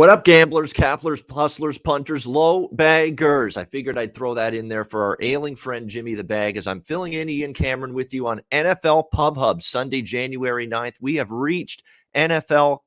What up, gamblers, capplers, hustlers, punters, low baggers? I figured I'd throw that in there for our ailing friend Jimmy the Bag as I'm filling in Ian Cameron with you on NFL Pub Hub Sunday, January 9th. We have reached NFL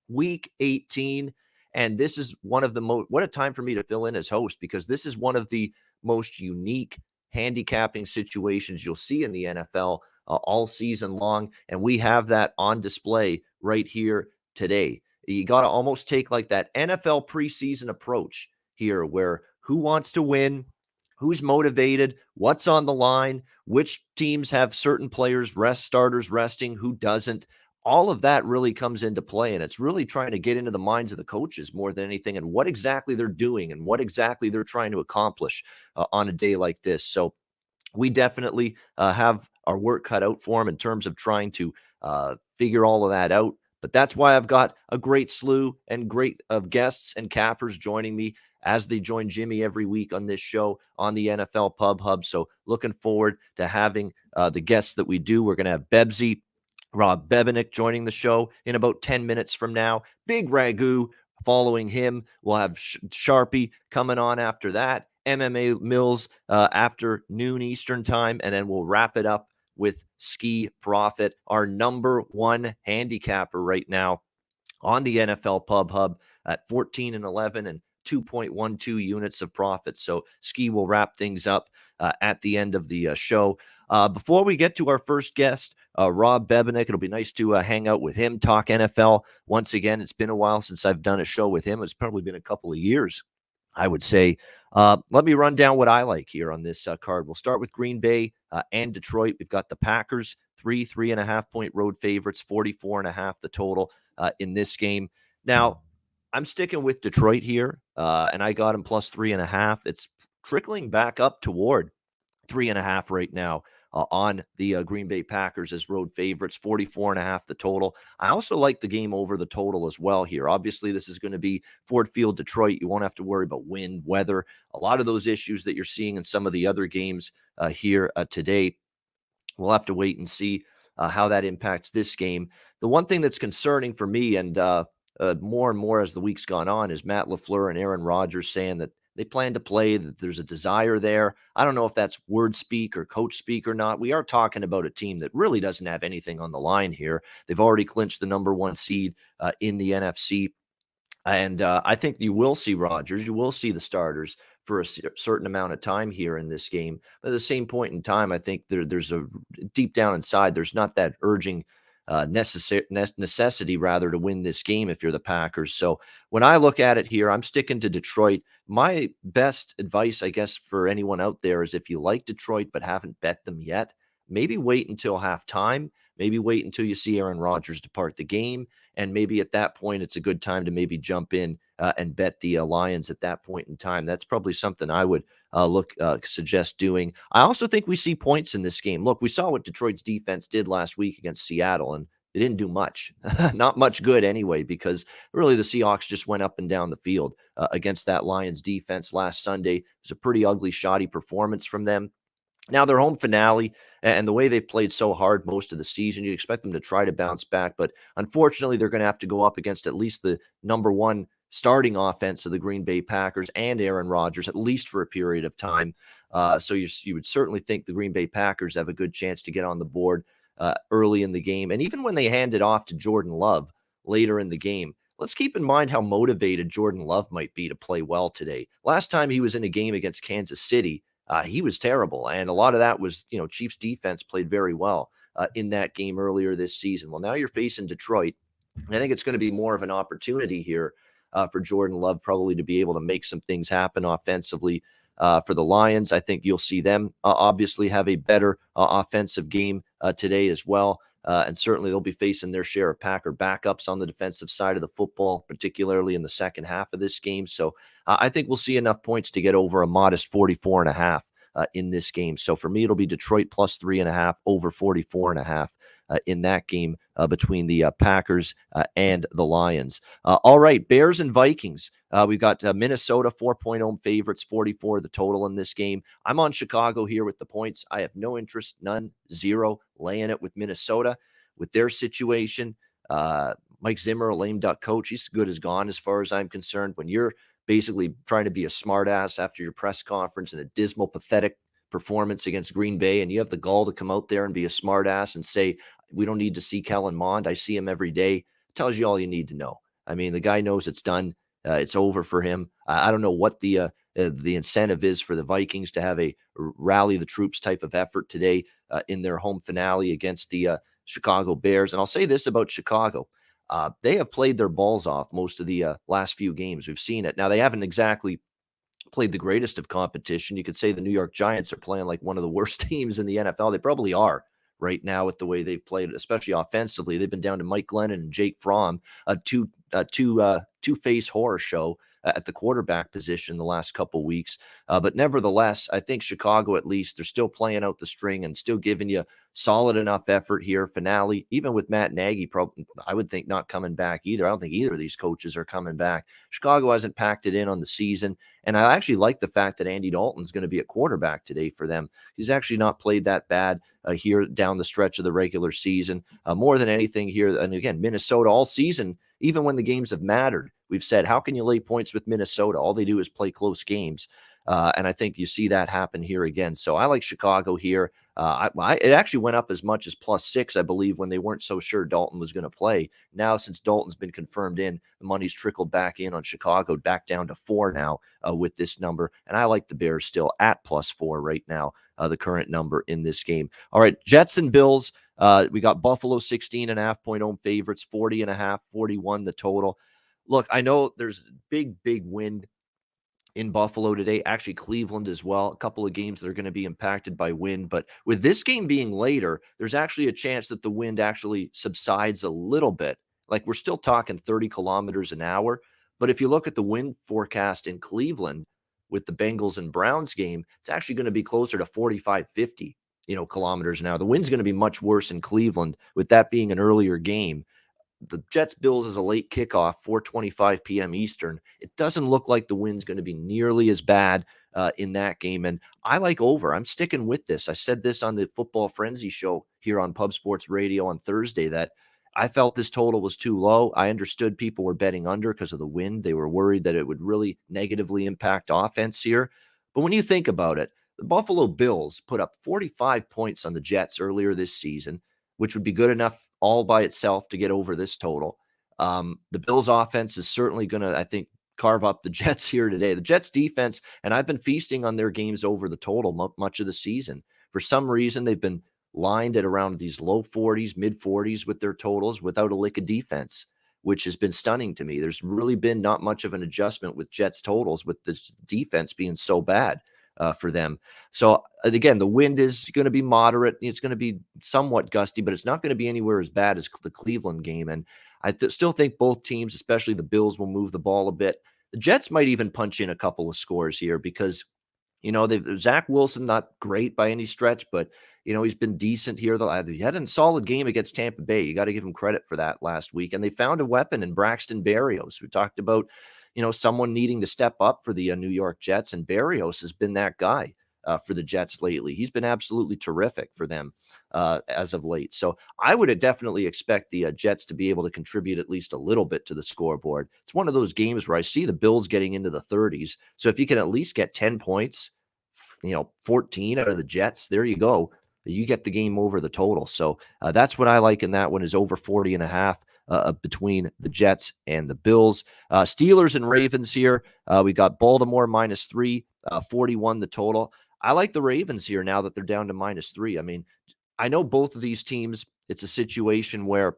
Week 18, and this is one of the most – what a time for me to fill in as host, because this is one of the most unique handicapping situations you'll see in the NFL all season long, and we have that on display right here today. You got to almost take like that NFL preseason approach here where who wants to win, who's motivated, what's on the line, which teams have certain players, starters resting, who doesn't. All of that really comes into play, and it's really trying to get into the minds of the coaches more than anything and what exactly they're doing and what exactly they're trying to accomplish on a day like this. So we definitely have our work cut out for them in terms of trying to figure all of that out. But that's why I've got a great slew and great of guests and cappers joining me as they join Jimmy every week on this show on the NFL Pub Hub. So looking forward to having the guests that we do. We're going to have Bebsie, Rob Bebenick joining the show in about 10 minutes from now. Big Ragu following him. We'll have Sharpie coming on after that. MMA Mills after noon Eastern time. And then we'll wrap it up with Ski Profit, our number one handicapper right now on the NFL Pub Hub at 14-11 and 2.12 units of profit. So Ski will wrap things up at the end of the show. Before we get to our first guest, Rob Bebenick, it'll be nice to hang out with him, talk NFL. Once again, it's been a while since I've done a show with him. It's probably been a couple of years, I would say. Let me run down what I like here on this card. We'll start with Green Bay and Detroit. We've got the Packers, 3.5 point road favorites, 44.5 the total in this game. Now, I'm sticking with Detroit here, and I got him plus 3.5. It's trickling back up toward 3.5 right now on the Green Bay Packers as road favorites, 44.5 the total. I also like the game over the total as well here. Obviously, this is going to be Ford Field, Detroit. You won't have to worry about wind, weather, a lot of those issues that you're seeing in some of the other games here today. We'll have to wait and see how that impacts this game. The one thing that's concerning for me, and more and more as the week's gone on, is Matt LaFleur and Aaron Rodgers saying that they plan to play, that there's a desire there. I don't know if that's word speak or coach speak or not. We are talking about a team that really doesn't have anything on the line here. They've already clinched the number one seed in the NFC. And I think you will see Rodgers. You will see the starters for a certain amount of time here in this game. But at the same point in time, I think there's a deep down inside, there's not that urging necessity rather to win this game if you're the Packers. So when I look at it here, I'm sticking to Detroit. My best advice, I guess, for anyone out there is if you like Detroit but haven't bet them yet, maybe wait until halftime. Maybe wait until you see Aaron Rodgers depart the game. And maybe at that point, it's a good time to maybe jump in and bet the Lions at that point in time. That's probably something I would suggest doing. I also think we see points in this game. Look, we saw what Detroit's defense did last week against Seattle, and they didn't do much. Not much good anyway, because really the Seahawks just went up and down the field against that Lions defense last Sunday. It was a pretty ugly, shoddy performance from them. Now, their home finale and the way they've played so hard most of the season, you'd expect them to try to bounce back. But unfortunately, they're going to have to go up against at least the number one starting offense of the Green Bay Packers and Aaron Rodgers, at least for a period of time. So you would certainly think the Green Bay Packers have a good chance to get on the board early in the game. And even when they hand it off to Jordan Love later in the game, let's keep in mind how motivated Jordan Love might be to play well today. Last time he was in a game against Kansas City, he was terrible. And a lot of that was, Chiefs defense played very well in that game earlier this season. Well, now you're facing Detroit. I think it's going to be more of an opportunity here for Jordan Love probably to be able to make some things happen offensively for the Lions. I think you'll see them obviously have a better offensive game today as well. And certainly they'll be facing their share of Packer backups on the defensive side of the football, particularly in the second half of this game. So I think we'll see enough points to get over a modest 44.5 in this game. So for me, it'll be Detroit plus 3.5 over 44.5 in that game between the Packers and the Lions. All right, Bears and Vikings. We've got Minnesota 4-point home favorites, 44 the total in this game. I'm on Chicago here with the points. I have no interest, none, zero, laying it with Minnesota with their situation. Mike Zimmer, a lame duck coach, he's good as gone as far as I'm concerned. When you're basically trying to be a smartass after your press conference and a dismal, pathetic performance against Green Bay, and you have the gall to come out there and be a smartass and say, we don't need to see Kellen Mond. I see him every day. It tells you all you need to know. I mean, the guy knows it's done. It's over for him. I don't know what the incentive is for the Vikings to have a rally the troops type of effort today in their home finale against the Chicago Bears. And I'll say this about Chicago. They have played their balls off most of the last few games. We've seen it. Now, they haven't exactly played the greatest of competition. You could say the New York Giants are playing like one of the worst teams in the NFL. They probably are right now with the way they've played, especially offensively. They've been down to Mike Glennon and Jake Fromm, a two-face horror show at the quarterback position the last couple weeks. But nevertheless, I think Chicago, at least, they're still playing out the string and still giving you solid enough effort here. Finale, even with Matt Nagy, probably, I would think not coming back either. I don't think either of these coaches are coming back. Chicago hasn't packed it in on the season. And I actually like the fact that Andy Dalton's going to be a quarterback today for them. He's actually not played that bad here down the stretch of the regular season. More than anything here, and again, Minnesota all season, even when the games have mattered, we've said, how can you lay points with Minnesota? All they do is play close games. And I think you see that happen here again. So I like Chicago here. It actually went up as much as +6, I believe, when they weren't so sure Dalton was going to play. Now, since Dalton's been confirmed in, the money's trickled back in on Chicago, back down to 4 now with this number. And I like the Bears still at +4 right now, the current number in this game. All right, Jets and Bills. We got Buffalo 16.5 point home favorites, 40.5, 41 the total. Look, I know there's big wind in Buffalo today, actually Cleveland as well. A couple of games that are going to be impacted by wind. But with this game being later, there's actually a chance that the wind actually subsides a little bit. Like we're still talking 30 kilometers an hour. But if you look at the wind forecast in Cleveland with the Bengals and Browns game, it's actually going to be closer to 45, 50, kilometers an hour. The wind's going to be much worse in Cleveland with that being an earlier game. The Jets-Bills is a late kickoff, 4:25 p.m. Eastern. It doesn't look like the wind's going to be nearly as bad in that game. And I like over. I'm sticking with this. I said this on the Football Frenzy show here on Pub Sports Radio on Thursday that I felt this total was too low. I understood people were betting under because of the wind. They were worried that it would really negatively impact offense here. But when you think about it, the Buffalo Bills put up 45 points on the Jets earlier this season, which would be good enough all by itself to get over this total. The Bills offense is certainly going to, I think, carve up the Jets here today. The Jets defense, and I've been feasting on their games over the total much of the season. For some reason, they've been lined at around these low 40s, mid 40s with their totals without a lick of defense, which has been stunning to me. There's really been not much of an adjustment with Jets totals with this defense being so bad for them. So again, the wind is going to be moderate. It's going to be somewhat gusty, but it's not going to be anywhere as bad as the Cleveland game. And I still think both teams, especially the Bills, will move the ball a bit. The Jets might even punch in a couple of scores here because, Zach Wilson, not great by any stretch, but, he's been decent here. He had a solid game against Tampa Bay. You got to give him credit for that last week. And they found a weapon in Braxton Berrios. We talked about someone needing to step up for the New York Jets, and Berrios has been that guy for the Jets lately. He's been absolutely terrific for them as of late. So I would definitely expect the Jets to be able to contribute at least a little bit to the scoreboard. It's one of those games where I see the Bills getting into the 30s. So if you can at least get 10 points, 14 out of the Jets, there you go. You get the game over the total. So that's what I like in that one is over 40.5. Between the Jets and the Bills. Steelers and Ravens here. We got Baltimore -3, 41 the total. I like the Ravens here now that they're down to -3. I mean, I know both of these teams, it's a situation where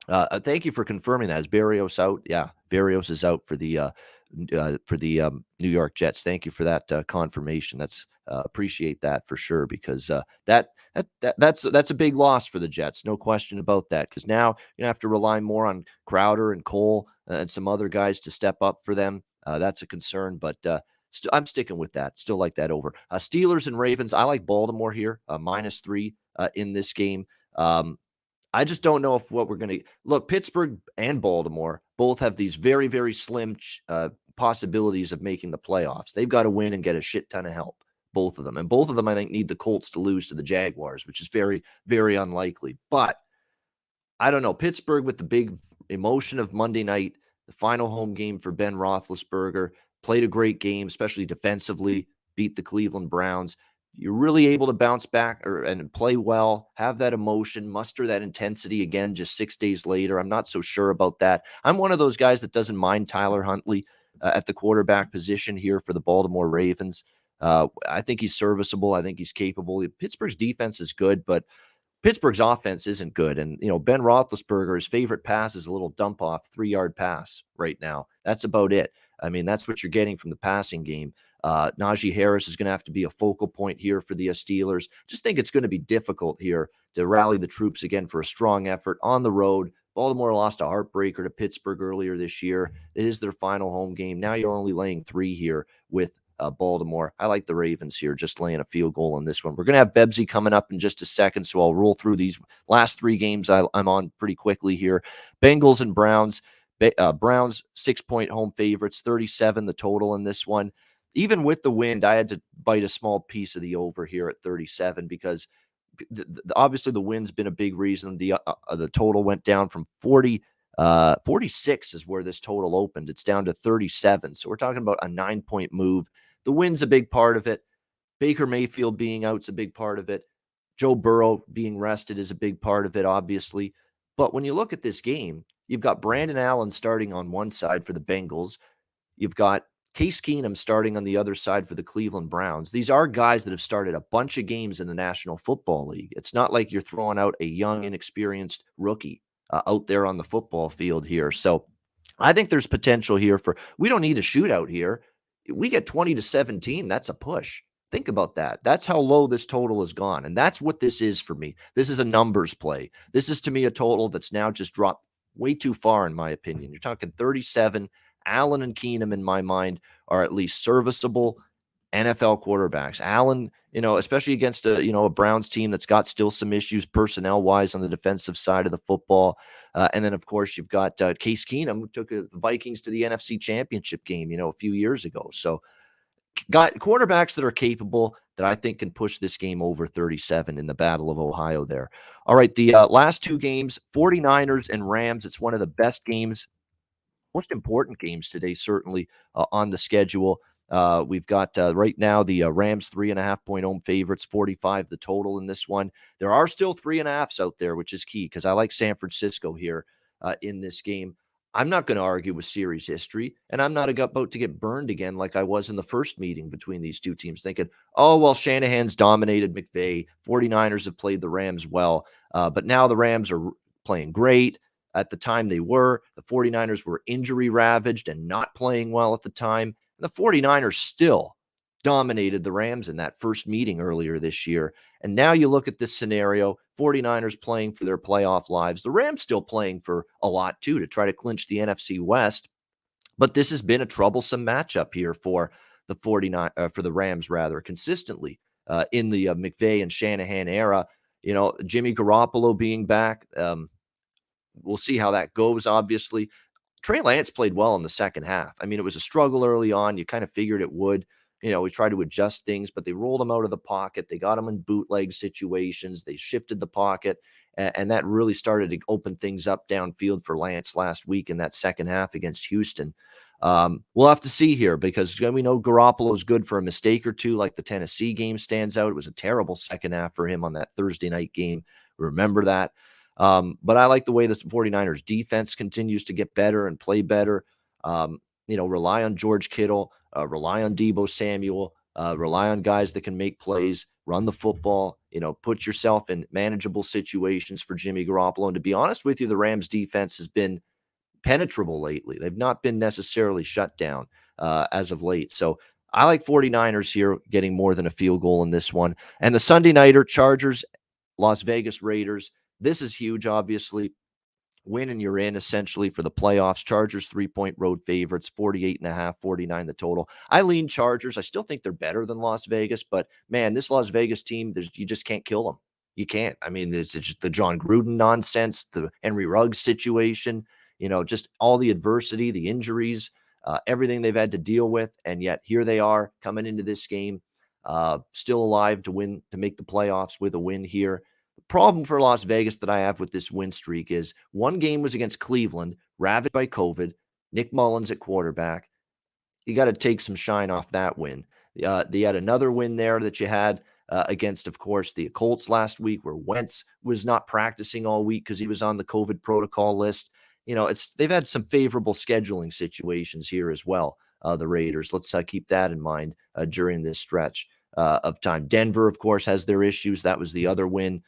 thank you for confirming that. Is Berrios out? Yeah, Berrios is out for the New York Jets. Thank you for that confirmation. That's appreciate that for sure because that's a big loss for the Jets. No question about that because now you're going to have to rely more on Crowder and Cole and some other guys to step up for them. That's a concern, but I'm sticking with that. Still like that over. Steelers and Ravens. I like Baltimore here, -3 in this game. I just don't know if what we're going to look. Pittsburgh and Baltimore both have these very, very slim possibilities of making the playoffs. They've got to win and get a shit ton of help. Both of them. And both of them, I think, need the Colts to lose to the Jaguars, which is very, very unlikely. But I don't know. Pittsburgh with the big emotion of Monday night, the final home game for Ben Roethlisberger, played a great game, especially defensively, beat the Cleveland Browns. You're really able to bounce back and play well, have that emotion, muster that intensity again just 6 days later. I'm not so sure about that. I'm one of those guys that doesn't mind Tyler Huntley at the quarterback position here for the Baltimore Ravens. I think he's serviceable. I think he's capable. Pittsburgh's defense is good, but Pittsburgh's offense isn't good. And, Ben Roethlisberger, his favorite pass is a little dump off 3-yard pass right now. That's about it. I mean, that's what you're getting from the passing game. Najee Harris is going to have to be a focal point here for the Steelers. Just think it's going to be difficult here to rally the troops again for a strong effort on the road. Baltimore lost a heartbreaker to Pittsburgh earlier this year. It is their final home game. Now you're only laying 3 here with Baltimore. I like the Ravens here, just laying a field goal on this one. We're going to have Bebsie coming up in just a second, so I'll roll through these last 3 games I'm on pretty quickly here. Bengals and Browns. Browns 6-point home favorites, 37 the total in this one. Even with the wind, I had to bite a small piece of the over here at 37 because obviously the wind's been a big reason. The total went down from 46 is where this total opened. It's down to 37. So we're talking about a 9-point move. The wind's a big part of it. Baker Mayfield being out's a big part of it. Joe Burrow being rested is a big part of it, obviously. But when you look at this game, you've got Brandon Allen starting on one side for the Bengals. You've got Case Keenum starting on the other side for the Cleveland Browns. These are guys that have started a bunch of games in the National Football League. It's not like you're throwing out a young, inexperienced rookie out there on the football field here. So I think there's potential here we don't need a shootout here. We get 20-17. That's a push. Think about that. That's how low this total has gone. And that's what this is for me. This is a numbers play. This is to me a total that's now just dropped way too far, in my opinion. You're talking 37. Allen and Keenum, in my mind, are at least serviceable NFL quarterbacks. Allen, especially against a Browns team that's got still some issues personnel-wise on the defensive side of the football. And then, of course, you've got Case Keenum, who took the Vikings to the NFC Championship game, a few years ago. So got quarterbacks that are capable that I think can push this game over 37 in the Battle of Ohio there. All right, the last 2 games, 49ers and Rams. It's one of the best games, most important games today, certainly on the schedule. We've got right now the Rams 3.5-point home favorites, 45 the total in this one. There are still 3.5s out there, which is key because I like San Francisco here in this game. I'm not going to argue with series history, and I'm not about to get burned again like I was in the first meeting between these two teams, thinking, oh, well, Shanahan's dominated McVay. 49ers have played the Rams well, but now the Rams are playing great. At the time they were. The 49ers were injury ravaged and not playing well at the time. And the 49ers still dominated the Rams in that first meeting earlier this year. And now you look at this scenario, 49ers playing for their playoff lives. The Rams still playing for a lot too to try to clinch the NFC West. But this has been a troublesome matchup here for the for the Rams rather consistently in the McVay and Shanahan era. Jimmy Garoppolo being back, we'll see how that goes, obviously. Trey Lance played well in the second half. I mean, it was a struggle early on. You kind of figured it would. We tried to adjust things, but they rolled him out of the pocket. They got him in bootleg situations. They shifted the pocket, and that really started to open things up downfield for Lance last week in that second half against Houston. We'll have to see here because we know Garoppolo is good for a mistake or two, like the Tennessee game stands out. It was a terrible second half for him on that Thursday night game. Remember that. But I like the way the 49ers defense continues to get better and play better. Rely on George Kittle, rely on Deebo Samuel, rely on guys that can make plays, run the football, put yourself in manageable situations for Jimmy Garoppolo. And to be honest with you, the Rams defense has been penetrable lately. They've not been necessarily shut down as of late. So I like 49ers here getting more than a field goal in this one. And the Sunday nighter, Chargers, Las Vegas Raiders. This is huge, obviously. Win and you're in, essentially, for the playoffs. Chargers 3-point road favorites, 48.5, 49 the total. I lean Chargers. I still think they're better than Las Vegas, but, man, this Las Vegas team, you just can't kill them. You can't. I mean, it's just the John Gruden nonsense, the Henry Ruggs situation, just all the adversity, the injuries, everything they've had to deal with, and yet here they are coming into this game, still alive to win, to make the playoffs with a win here. problem for Las Vegas that I have with this win streak is one game was against Cleveland, ravaged by COVID, Nick Mullins at quarterback. You got to take some shine off that win. They had another win there that you had against, of course, the Colts last week, where Wentz was not practicing all week because he was on the COVID protocol list. They've had some favorable scheduling situations here as well. The Raiders. Let's keep that in mind during this stretch of time. Denver, of course, has their issues. That was the other win.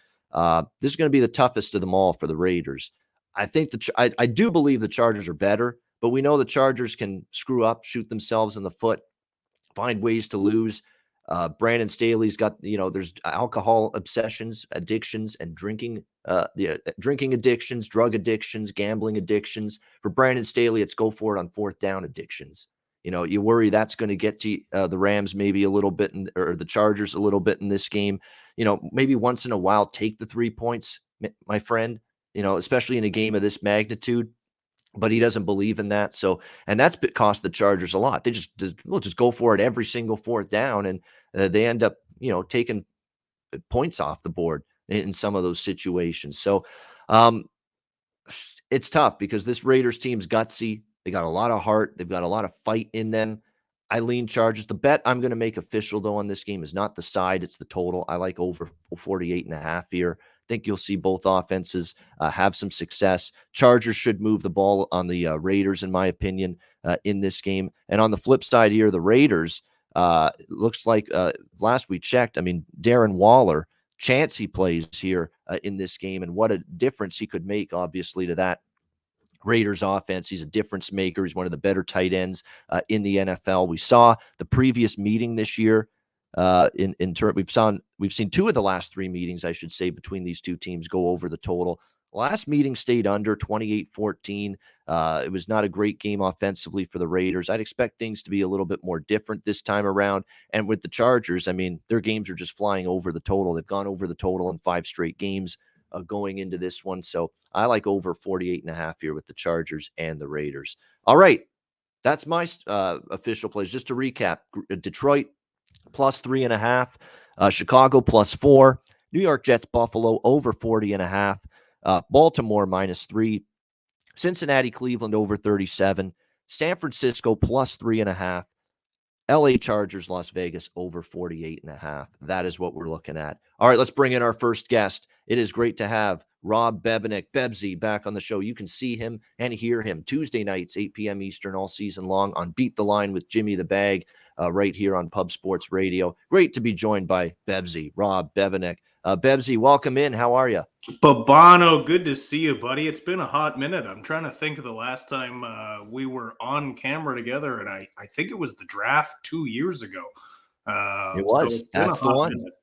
This is going to be the toughest of them all for the Raiders. I think I do believe the Chargers are better, but we know the Chargers can screw up, shoot themselves in the foot, find ways to lose. Brandon Staley's got, there's alcohol obsessions, addictions, and drinking addictions, drug addictions, gambling addictions. For Brandon Staley, it's go for it on fourth down addictions. You worry that's going to get to the Rams maybe a little bit, or the Chargers a little bit in this game. Maybe once in a while, take the 3 points, my friend, especially in a game of this magnitude. But he doesn't believe in that. So, and that's cost the Chargers a lot. They will just go for it every single fourth down, and they end up, taking points off the board in some of those situations. So, it's tough because this Raiders team's gutsy. They got a lot of heart. They've got a lot of fight in them. I lean Chargers. The bet I'm going to make official, though, on this game is not the side. It's the total. I like over 48.5 here. I think you'll see both offenses have some success. Chargers should move the ball on the Raiders, in my opinion, in this game. And on the flip side here, the Raiders, looks like last we checked, Darren Waller, chance he plays here in this game, and what a difference he could make, obviously, to that Raiders offense. He's a difference maker. He's one of the better tight ends in the NFL. We saw the previous meeting this year. We've seen 2 of the last 3 meetings, I should say, between these two teams go over the total. Last meeting stayed under 28-14. It was not a great game offensively for the Raiders. I'd expect things to be a little bit more different this time around. And with the Chargers, their games are just flying over the total. They've gone over the total in 5 straight games going into this one. So I like over 48.5 here with the Chargers and the Raiders. All right. That's my official plays. Just to recap, Detroit plus 3.5, Chicago plus 4, New York Jets, Buffalo over 40.5, Baltimore minus 3, Cincinnati, Cleveland over 37, San Francisco plus 3.5, LA Chargers, Las Vegas over 48.5. That is what we're looking at. All right, let's bring in our first guest. It is great to have Rob Bebsie back on the show. You can see him and hear him Tuesday nights, 8 p.m. Eastern, all season long on Beat the Line with Jimmy the Bag, right here on Pub Sports Radio. Great to be joined by Bebsie, Rob Bebenick. Bebsie, welcome in. How are you? Babano, good to see you, buddy. It's been a hot minute. I'm trying to think of the last time we were on camera together, and I think it was the draft 2 years ago. It was. So that's the one. Minute.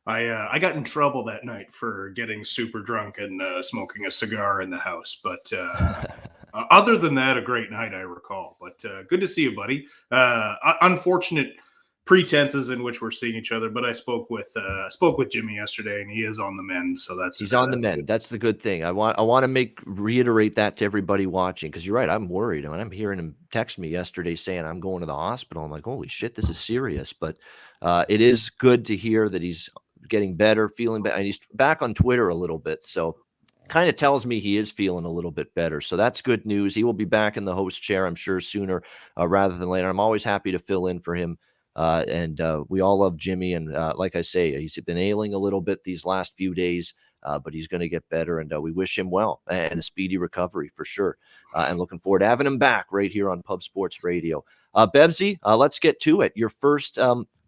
I got in trouble that night for getting super drunk and smoking a cigar in the house. But other than that, a great night, I recall. But good to see you, buddy. Unfortunate pretenses in which we're seeing each other, but I spoke with Jimmy yesterday, and he is on the mend. So he's on the mend. Good. That's the good thing. I want to reiterate that to everybody watching, because you're right. I'm worried. I'm hearing him text me yesterday saying I'm going to the hospital. I'm like, holy shit, this is serious. But it is good to hear that he's getting better, feeling better, and he's back on Twitter a little bit. So kind of tells me he is feeling a little bit better. So that's good news. He will be back in the host chair, I'm sure, sooner rather than later. I'm always happy to fill in for him. And we all love Jimmy. And like I say, he's been ailing a little bit these last few days, but he's going to get better. And we wish him well and a speedy recovery for sure. And looking forward to having him back right here on Pub Sports Radio. Bebsie, let's get to it. Your first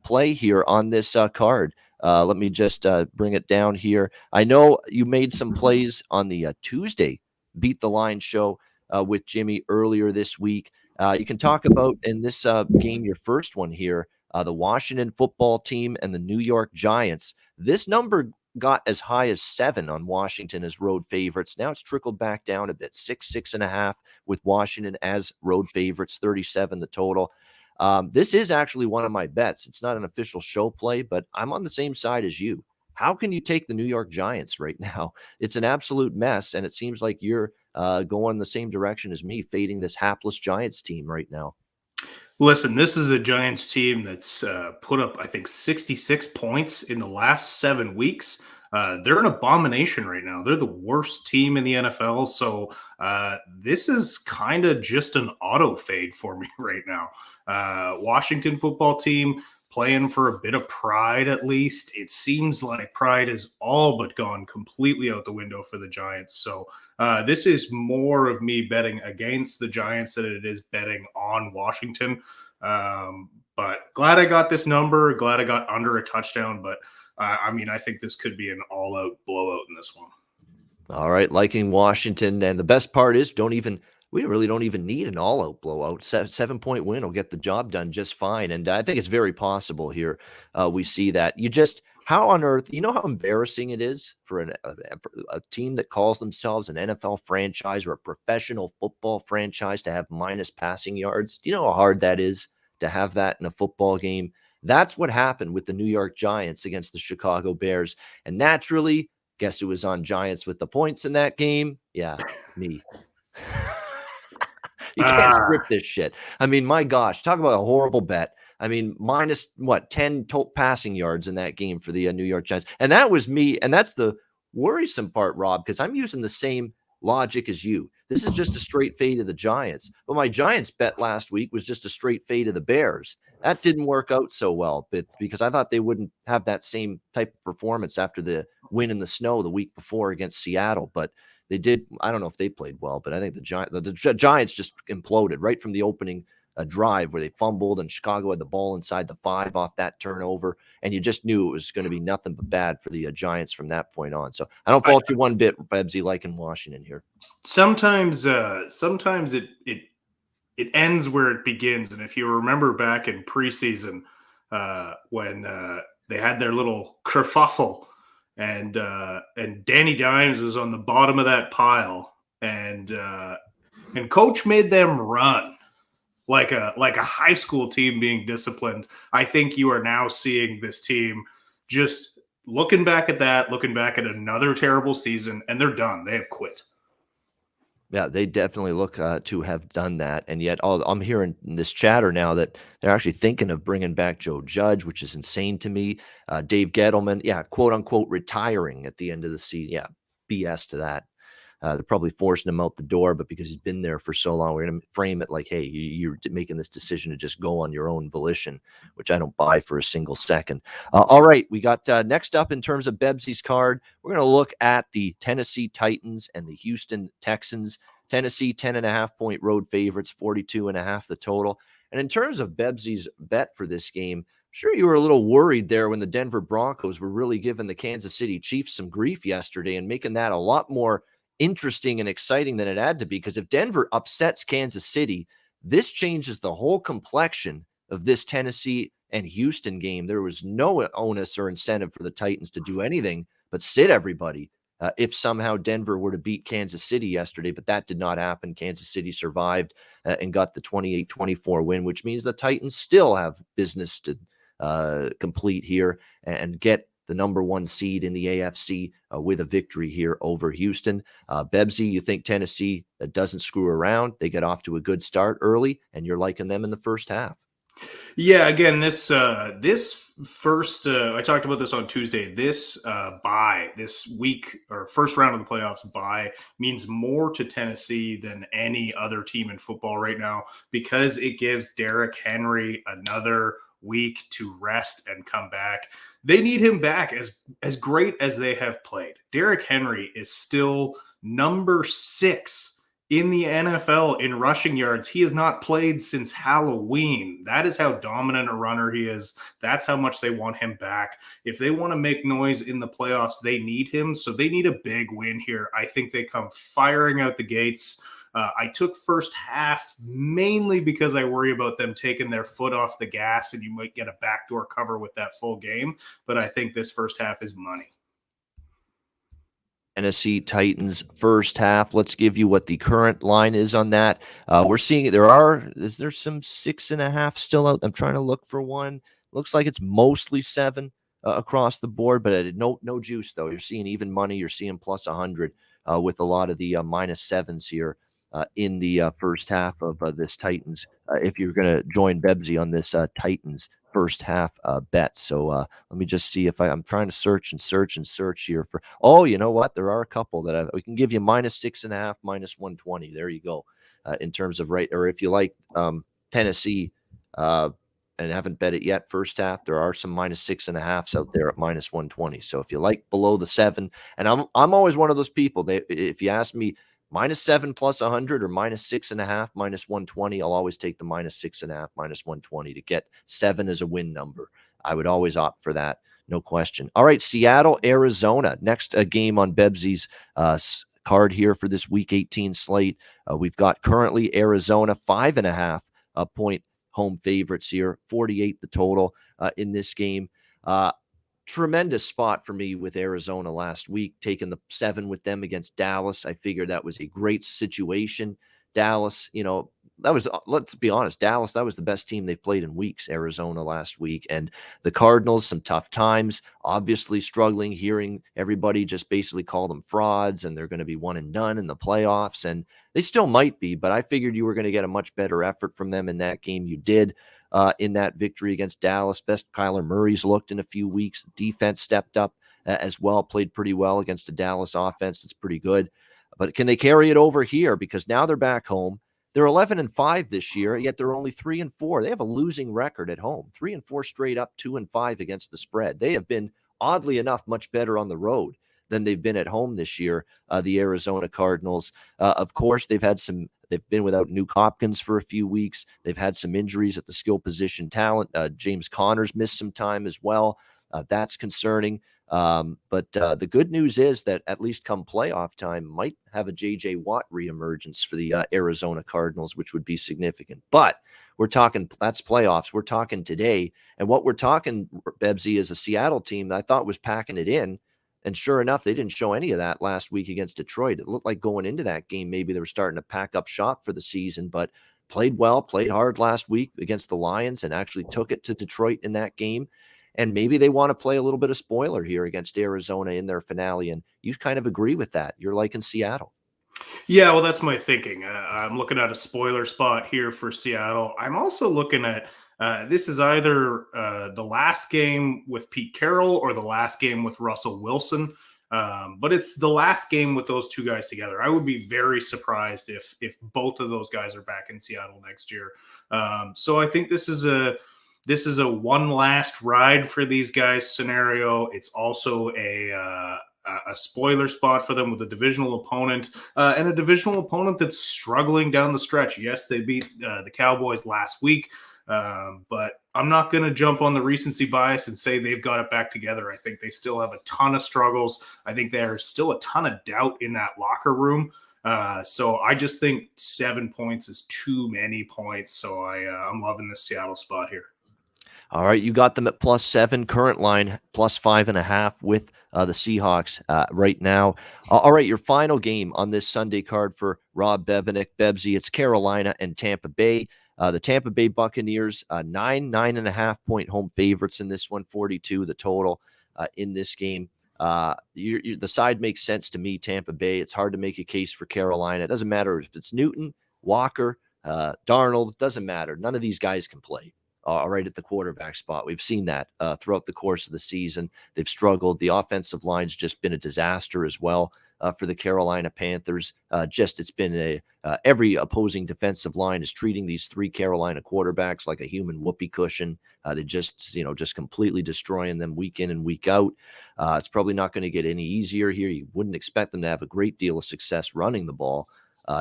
play here on this card. Let me just bring it down here. I know you made some plays on the Tuesday Beat the Line show with Jimmy earlier this week. You can talk about in this game, your first one here, the Washington football team and the New York Giants. This number got as high as 7 on Washington as road favorites. Now it's trickled back down a bit, 6.5 with Washington as road favorites, 37 the total. This is actually one of my bets. It's not an official show play, but I'm on the same side as you. How can you take the New York Giants right now? It's an absolute mess, and it seems like you're going the same direction as me, fading this hapless Giants team right now. Listen, this is a Giants team that's put up, I think, 66 points in the last 7 weeks. they're an abomination right now. They're the worst team in the NFL. So this is kind of just an auto fade for me right now. Washington football team playing for a bit of pride, at least. It seems like pride is all but gone completely out the window for the Giants. So this is more of me betting against the Giants than it is betting on Washington. But glad I got this number. Glad I got under a touchdown. But I mean, I think this could be an all-out blowout in this one. All right, liking Washington. And the best part is we really don't even need an all-out blowout. 7-point win will get the job done just fine. And I think it's very possible here. We see that. How on earth, you know how embarrassing it is for a team that calls themselves an NFL franchise or a professional football franchise to have minus passing yards? Do you know how hard that is to have that in a football game? That's what happened with the New York Giants against the Chicago Bears. And naturally, guess who was on Giants with the points in that game? Yeah, me. You can't script this shit. I mean, my gosh, talk about a horrible bet. I mean, minus 10 total passing yards in that game for the New York Giants. And that was me. And that's the worrisome part, Rob, because I'm using the same logic as you. This is just a straight fade of the Giants. But my Giants bet last week was just a straight fade of the Bears. That didn't work out so well, but because I thought they wouldn't have that same type of performance after the win in the snow the week before against Seattle. But they did. I don't know if they played well, but I think the Giants just imploded right from the opening drive where they fumbled and Chicago had the ball inside the 5 off that turnover. And you just knew it was going to be nothing but bad for the Giants from that point on. So I don't fault you one bit, Bebsie, like in Washington here. Sometimes it ends where it begins. And if you remember back in preseason when they had their little kerfuffle and Danny Dimes was on the bottom of that pile and coach made them run like a high school team being disciplined. I think you are now seeing this team just looking back at another terrible season, and they're done. They have quit. Yeah, they definitely look to have done that. And yet I'm hearing in this chatter now that they're actually thinking of bringing back Joe Judge, which is insane to me. Dave Gettleman, quote unquote, retiring at the end of the season. Yeah, BS to that. They're probably forcing him out the door, but because he's been there for so long, we're going to frame it like, hey, you're making this decision to just go on your own volition, which I don't buy for a single second. All right, we got next up in terms of Bebsie's card, we're going to look at the Tennessee Titans and the Houston Texans. Tennessee, 10.5-point road favorites, 42.5 the total. And in terms of Bebsie's bet for this game, I'm sure you were a little worried there when the Denver Broncos were really giving the Kansas City Chiefs some grief yesterday and making that a lot more interesting and exciting than it had to be, because if Denver upsets Kansas City, this changes the whole complexion of this Tennessee and Houston game. There was no onus or incentive for the Titans to do anything but sit everybody if somehow Denver were to beat Kansas City yesterday, but that did not happen. Kansas City survived and got the 28-24 win, which means the Titans still have business to complete here and get the number 1 seed in the AFC with a victory here over Houston. Bebsie, you think Tennessee doesn't screw around? They get off to a good start early, and you're liking them in the first half. Yeah, again, this first, I talked about this on Tuesday. This bye, this week or first round of the playoffs bye means more to Tennessee than any other team in football right now, because it gives Derrick Henry another week to rest and come back. They need him back as great as they have played. Derrick Henry is still number 6 in the NFL in rushing yards. He has not played since Halloween. That is how dominant a runner he is. That's how much they want him back. If they want to make noise in the playoffs, they need him. So they need a big win here. I think they come firing out the gates. I took first half mainly because I worry about them taking their foot off the gas and you might get a backdoor cover with that full game. But I think this first half is money. Tennessee Titans first half. Let's give you what the current line is on that. We're seeing is there some 6.5 still out? I'm trying to look for one. Looks like it's mostly 7 across the board, but no juice though. You're seeing even money. You're seeing plus 100 with a lot of the minus 7s here in the first half of this Titans. If you're going to join Bebsie on this Titans first half bet. So let me just see if I'm trying to search here for. Oh, you know what? There are a couple that we can give you -6.5, -120. There you go. In terms of right, or if you like Tennessee and haven't bet it yet, first half, there are some -6.5s out there at -120. So if you like below the 7, and I'm always one of those people that if you ask me -7 plus 100 or -6.5 -120, I'll always take the -6.5 -120 to get 7 as a win number. I would always opt for that, no question. All right, Seattle, Arizona. Next game on Bebsie's card here for this Week 18 slate. We've got currently Arizona 5.5 point home favorites here, 48 the total in this game. Tremendous spot for me with Arizona last week, taking the 7 with them against Dallas. I figured that was a great situation. Dallas, that was, let's be honest, Dallas, that was the best team they've played in weeks, Arizona last week. And the Cardinals, some tough times, obviously struggling, hearing everybody just basically call them frauds and they're going to be one and done in the playoffs. And they still might be, but I figured you were going to get a much better effort from them in that game. You did. In that victory against Dallas. Best Kyler Murray's looked in a few weeks. Defense stepped up as well, played pretty well against a Dallas offense that's pretty good. But can they carry it over here? Because now they're back home. They're 11-5 this year, yet they're only 3-4. They have a losing record at home, 3-4 straight up, 2-5 against the spread. They have been, oddly enough, much better on the road than they've been at home this year, the Arizona Cardinals. Of course, they've been without Nuke Hopkins for a few weeks. They've had some injuries at the skill position talent. James Conner's missed some time as well. That's concerning. But the good news is that at least come playoff time, might have a J.J. Watt reemergence for the Arizona Cardinals, which would be significant. But we're talking, that's playoffs. We're talking today. And what we're talking, Bebsy, is a Seattle team that I thought was packing it in. And sure enough, they didn't show any of that last week against Detroit. It looked like going into that game, maybe they were starting to pack up shop for the season, but played well, played hard last week against the Lions and actually took it to Detroit in that game. And maybe they want to play a little bit of spoiler here against Arizona in their finale. And you kind of agree with that. You're liking Seattle. Yeah, well, that's my thinking. I'm looking at a spoiler spot here for Seattle. I'm also looking at this is either the last game with Pete Carroll or the last game with Russell Wilson. But it's the last game with those two guys together. I would be very surprised if both of those guys are back in Seattle next year. So I think this is a one last ride for these guys scenario. It's also a spoiler spot for them with a divisional opponent and a divisional opponent that's struggling down the stretch. Yes, they beat the Cowboys last week, but I'm not going to jump on the recency bias and say they've got it back together. I think they still have a ton of struggles. I think there's still a ton of doubt in that locker room. So I just think 7 points is too many points. So I'm loving this Seattle spot here. All right, you got them at +7, current line +5.5 with the Seahawks right now. All right, your final game on this Sunday card for Rob Bebenick, Bebsy, it's Carolina and Tampa Bay. The Tampa Bay Buccaneers, 9.5 point home favorites in this one, 42 the total in this game. The side makes sense to me, Tampa Bay. It's hard to make a case for Carolina. It doesn't matter if it's Newton, Walker, Darnold, it doesn't matter. None of these guys can play. Right at the quarterback spot. We've seen that throughout the course of the season. They've struggled. The offensive line's just been a disaster as well for the Carolina Panthers. It's been every opposing defensive line is treating these three Carolina quarterbacks like a human whoopee cushion. They just completely destroying them week in and week out. It's probably not going to get any easier here. You wouldn't expect them to have a great deal of success running the ball.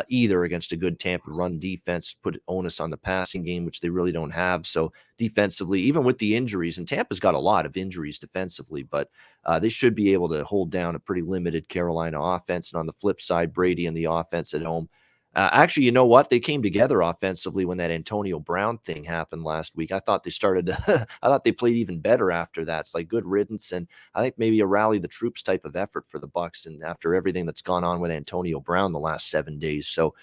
Either against a good Tampa run defense, put onus on the passing game, which they really don't have. So defensively, even with the injuries, and Tampa's got a lot of injuries defensively, but they should be able to hold down a pretty limited Carolina offense. And on the flip side, Brady and the offense at home. Actually, you know what? They came together offensively when that Antonio Brown thing happened last week. I thought they started to, I thought they played even better after that. It's like good riddance. And I think maybe a rally the troops type of effort for the Bucs. And after everything that's gone on with Antonio Brown the last 7 days. So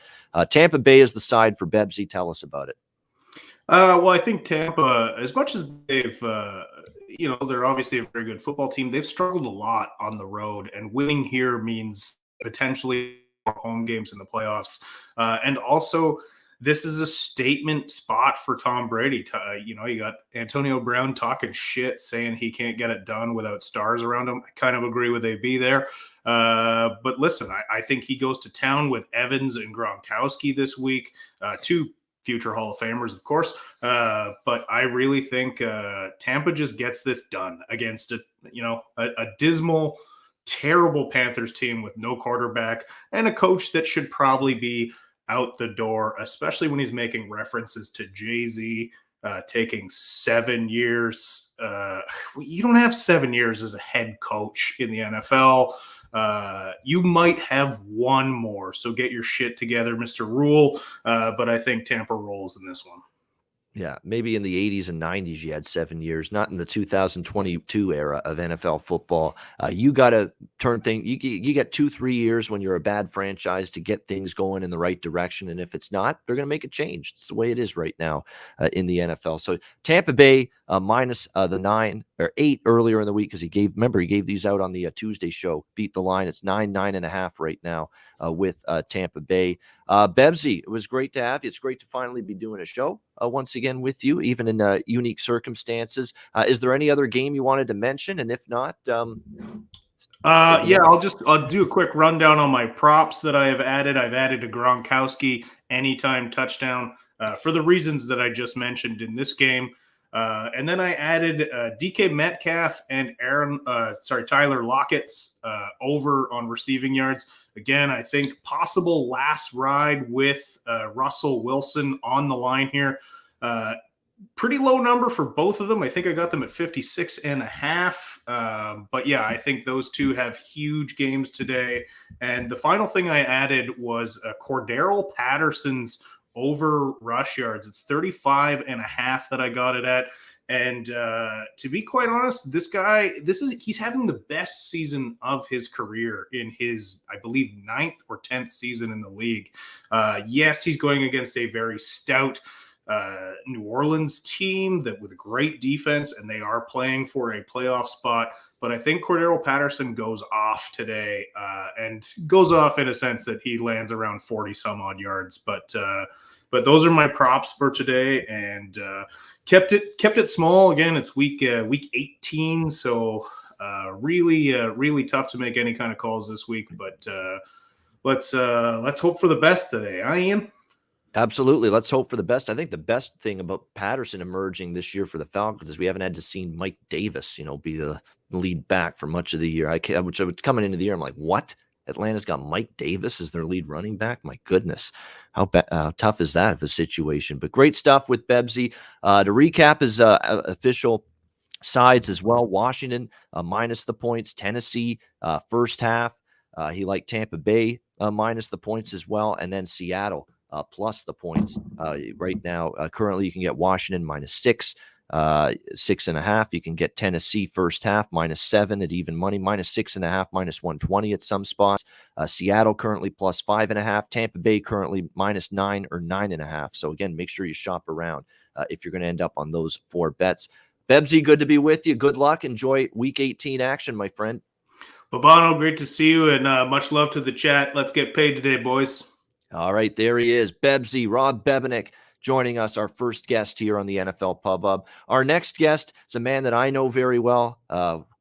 Tampa Bay is the side for Bebsy. Tell us about it. Well, I think Tampa, as much as they've, they're obviously a very good football team, they've struggled a lot on the road, and winning here means potentially home games in the playoffs. And also, this is a statement spot for Tom Brady. You got Antonio Brown talking shit, saying he can't get it done without stars around him. I kind of agree with AB there. But listen, I think he goes to town with Evans and Gronkowski this week, two future Hall of Famers, of course. But I really think Tampa just gets this done against a dismal, terrible Panthers team with no quarterback and a coach that should probably be out the door, especially when he's making references to Jay-Z taking 7 years. You don't have 7 years as a head coach in the NFL. You might have one more, so get your shit together, Mr. Rule. But I think Tampa rolls in this one. Yeah, maybe in the 80s and 90s you had 7 years, not in the 2022 era of NFL football. You got to turn things. You get 2-3 years when you're a bad franchise to get things going in the right direction, and if it's not, they're going to make a change. It's the way it is right now in the NFL. So Tampa Bay minus the 9 or 8 earlier in the week because he gave these out on the Tuesday show. Beat the line. It's 9.5 right now with Tampa Bay. Bebsie, it was great to have you. It's great to finally be doing a show once again with you, even in unique circumstances. Is there any other game you wanted to mention? And if not, I'll do a quick rundown on my props that I have added. I've added a Gronkowski anytime touchdown for the reasons that I just mentioned in this game. And then I added DK Metcalf and Tyler Lockett's over on receiving yards. Again, I think possible last ride with Russell Wilson on the line here. Pretty low number for both of them. I think I got them at 56.5. But yeah, I think those two have huge games today. And the final thing I added was Cordero Patterson's over rush yards. It's 35.5 that I got it at. And to be quite honest, this guy, he's having the best season of his career in his, I believe, 9th or 10th season in the league. Yes, he's going against a very stout New Orleans team that with a great defense, and they are playing for a playoff spot. But I think Cordero Patterson goes off today and goes off in a sense that he lands around 40 some odd yards. But those are my props for today, and kept it small. Again, it's week 18, so really tough to make any kind of calls this week. But let's hope for the best today, Ian. Absolutely. Let's hope for the best. I think the best thing about Patterson emerging this year for the Falcons is we haven't had to see Mike Davis, be the lead back for much of the year. Which I was coming into the year, I'm like, what? Atlanta's got Mike Davis as their lead running back? My goodness. How tough is that of a situation? But great stuff with Bebsie. To recap his official sides as well. Washington minus the points. Tennessee first half. He liked Tampa Bay minus the points as well. And then Seattle plus the points. Right now, currently you can get Washington minus 6. 6.5. You can get Tennessee first half -7 at even money, -6.5, -120 at some spots. Seattle currently +5.5. Tampa Bay currently -9 or 9.5. So again, make sure you shop around if you're going to end up on those 4 bets. Bebsie, good to be with you. Good luck. Enjoy Week 18 action, my friend. Babano, great to see you, and much love to the chat. Let's get paid today, boys. All right, there he is, Bebsie, Rob Bebenick, joining us, our first guest here on the NFL Pub Hub. Our next guest is a man that I know very well,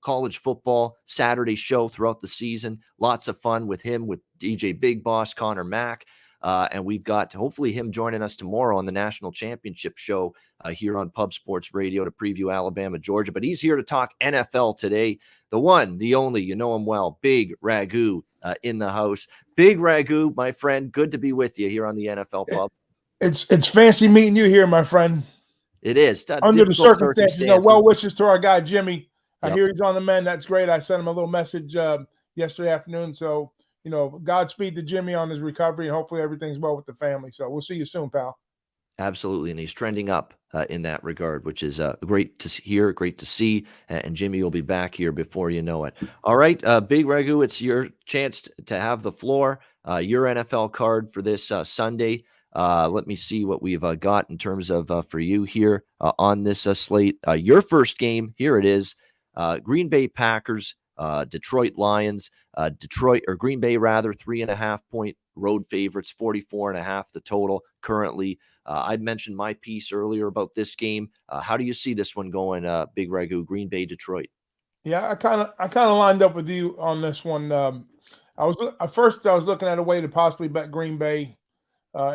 college football, Saturday show throughout the season. Lots of fun with him, with DJ Big Boss, Connor Mack. And we've got hopefully him joining us tomorrow on the national championship show here on Pub Sports Radio to preview Alabama, Georgia. But he's here to talk NFL today. The one, the only, you know him well, Big Ragu in the house. Big Ragu, my friend, good to be with you here on the NFL Pub. It's fancy meeting you here, my friend. It is. Under the circumstances. Well wishes to our guy, Jimmy. I hear he's on the mend. That's great. I sent him a little message yesterday afternoon. So, Godspeed to Jimmy on his recovery, and hopefully everything's well with the family. So we'll see you soon, pal. Absolutely. And he's trending up in that regard, which is great to hear, great to see. And Jimmy will be back here before you know it. All right, Big Ragu, it's your chance to have the floor. Your NFL card for this Sunday. Let me see what we've got in terms of for you here on this slate. Your first game, here it is. Green Bay Packers, Detroit Lions. Green Bay rather 3.5 point road favorites, 44.5 the total currently. I mentioned my piece earlier about this game. How do you see this one going, Big Ragu, Green Bay, Detroit? Yeah, I kind of lined up with you on this one. I was looking at a way to possibly bet Green Bay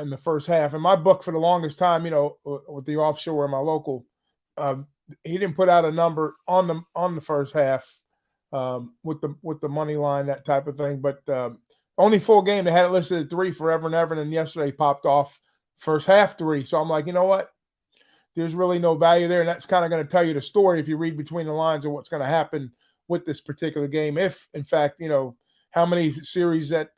in the first half. And my book for the longest time, with the offshore and my local, he didn't put out a number on the first half with the money line, that type of thing. But only full game they had it listed at 3 forever and ever, and yesterday popped off first half 3. So I'm like, you know what? There's really no value there, and that's kind of going to tell you the story if you read between the lines of what's going to happen with this particular game. If, in fact, how many series that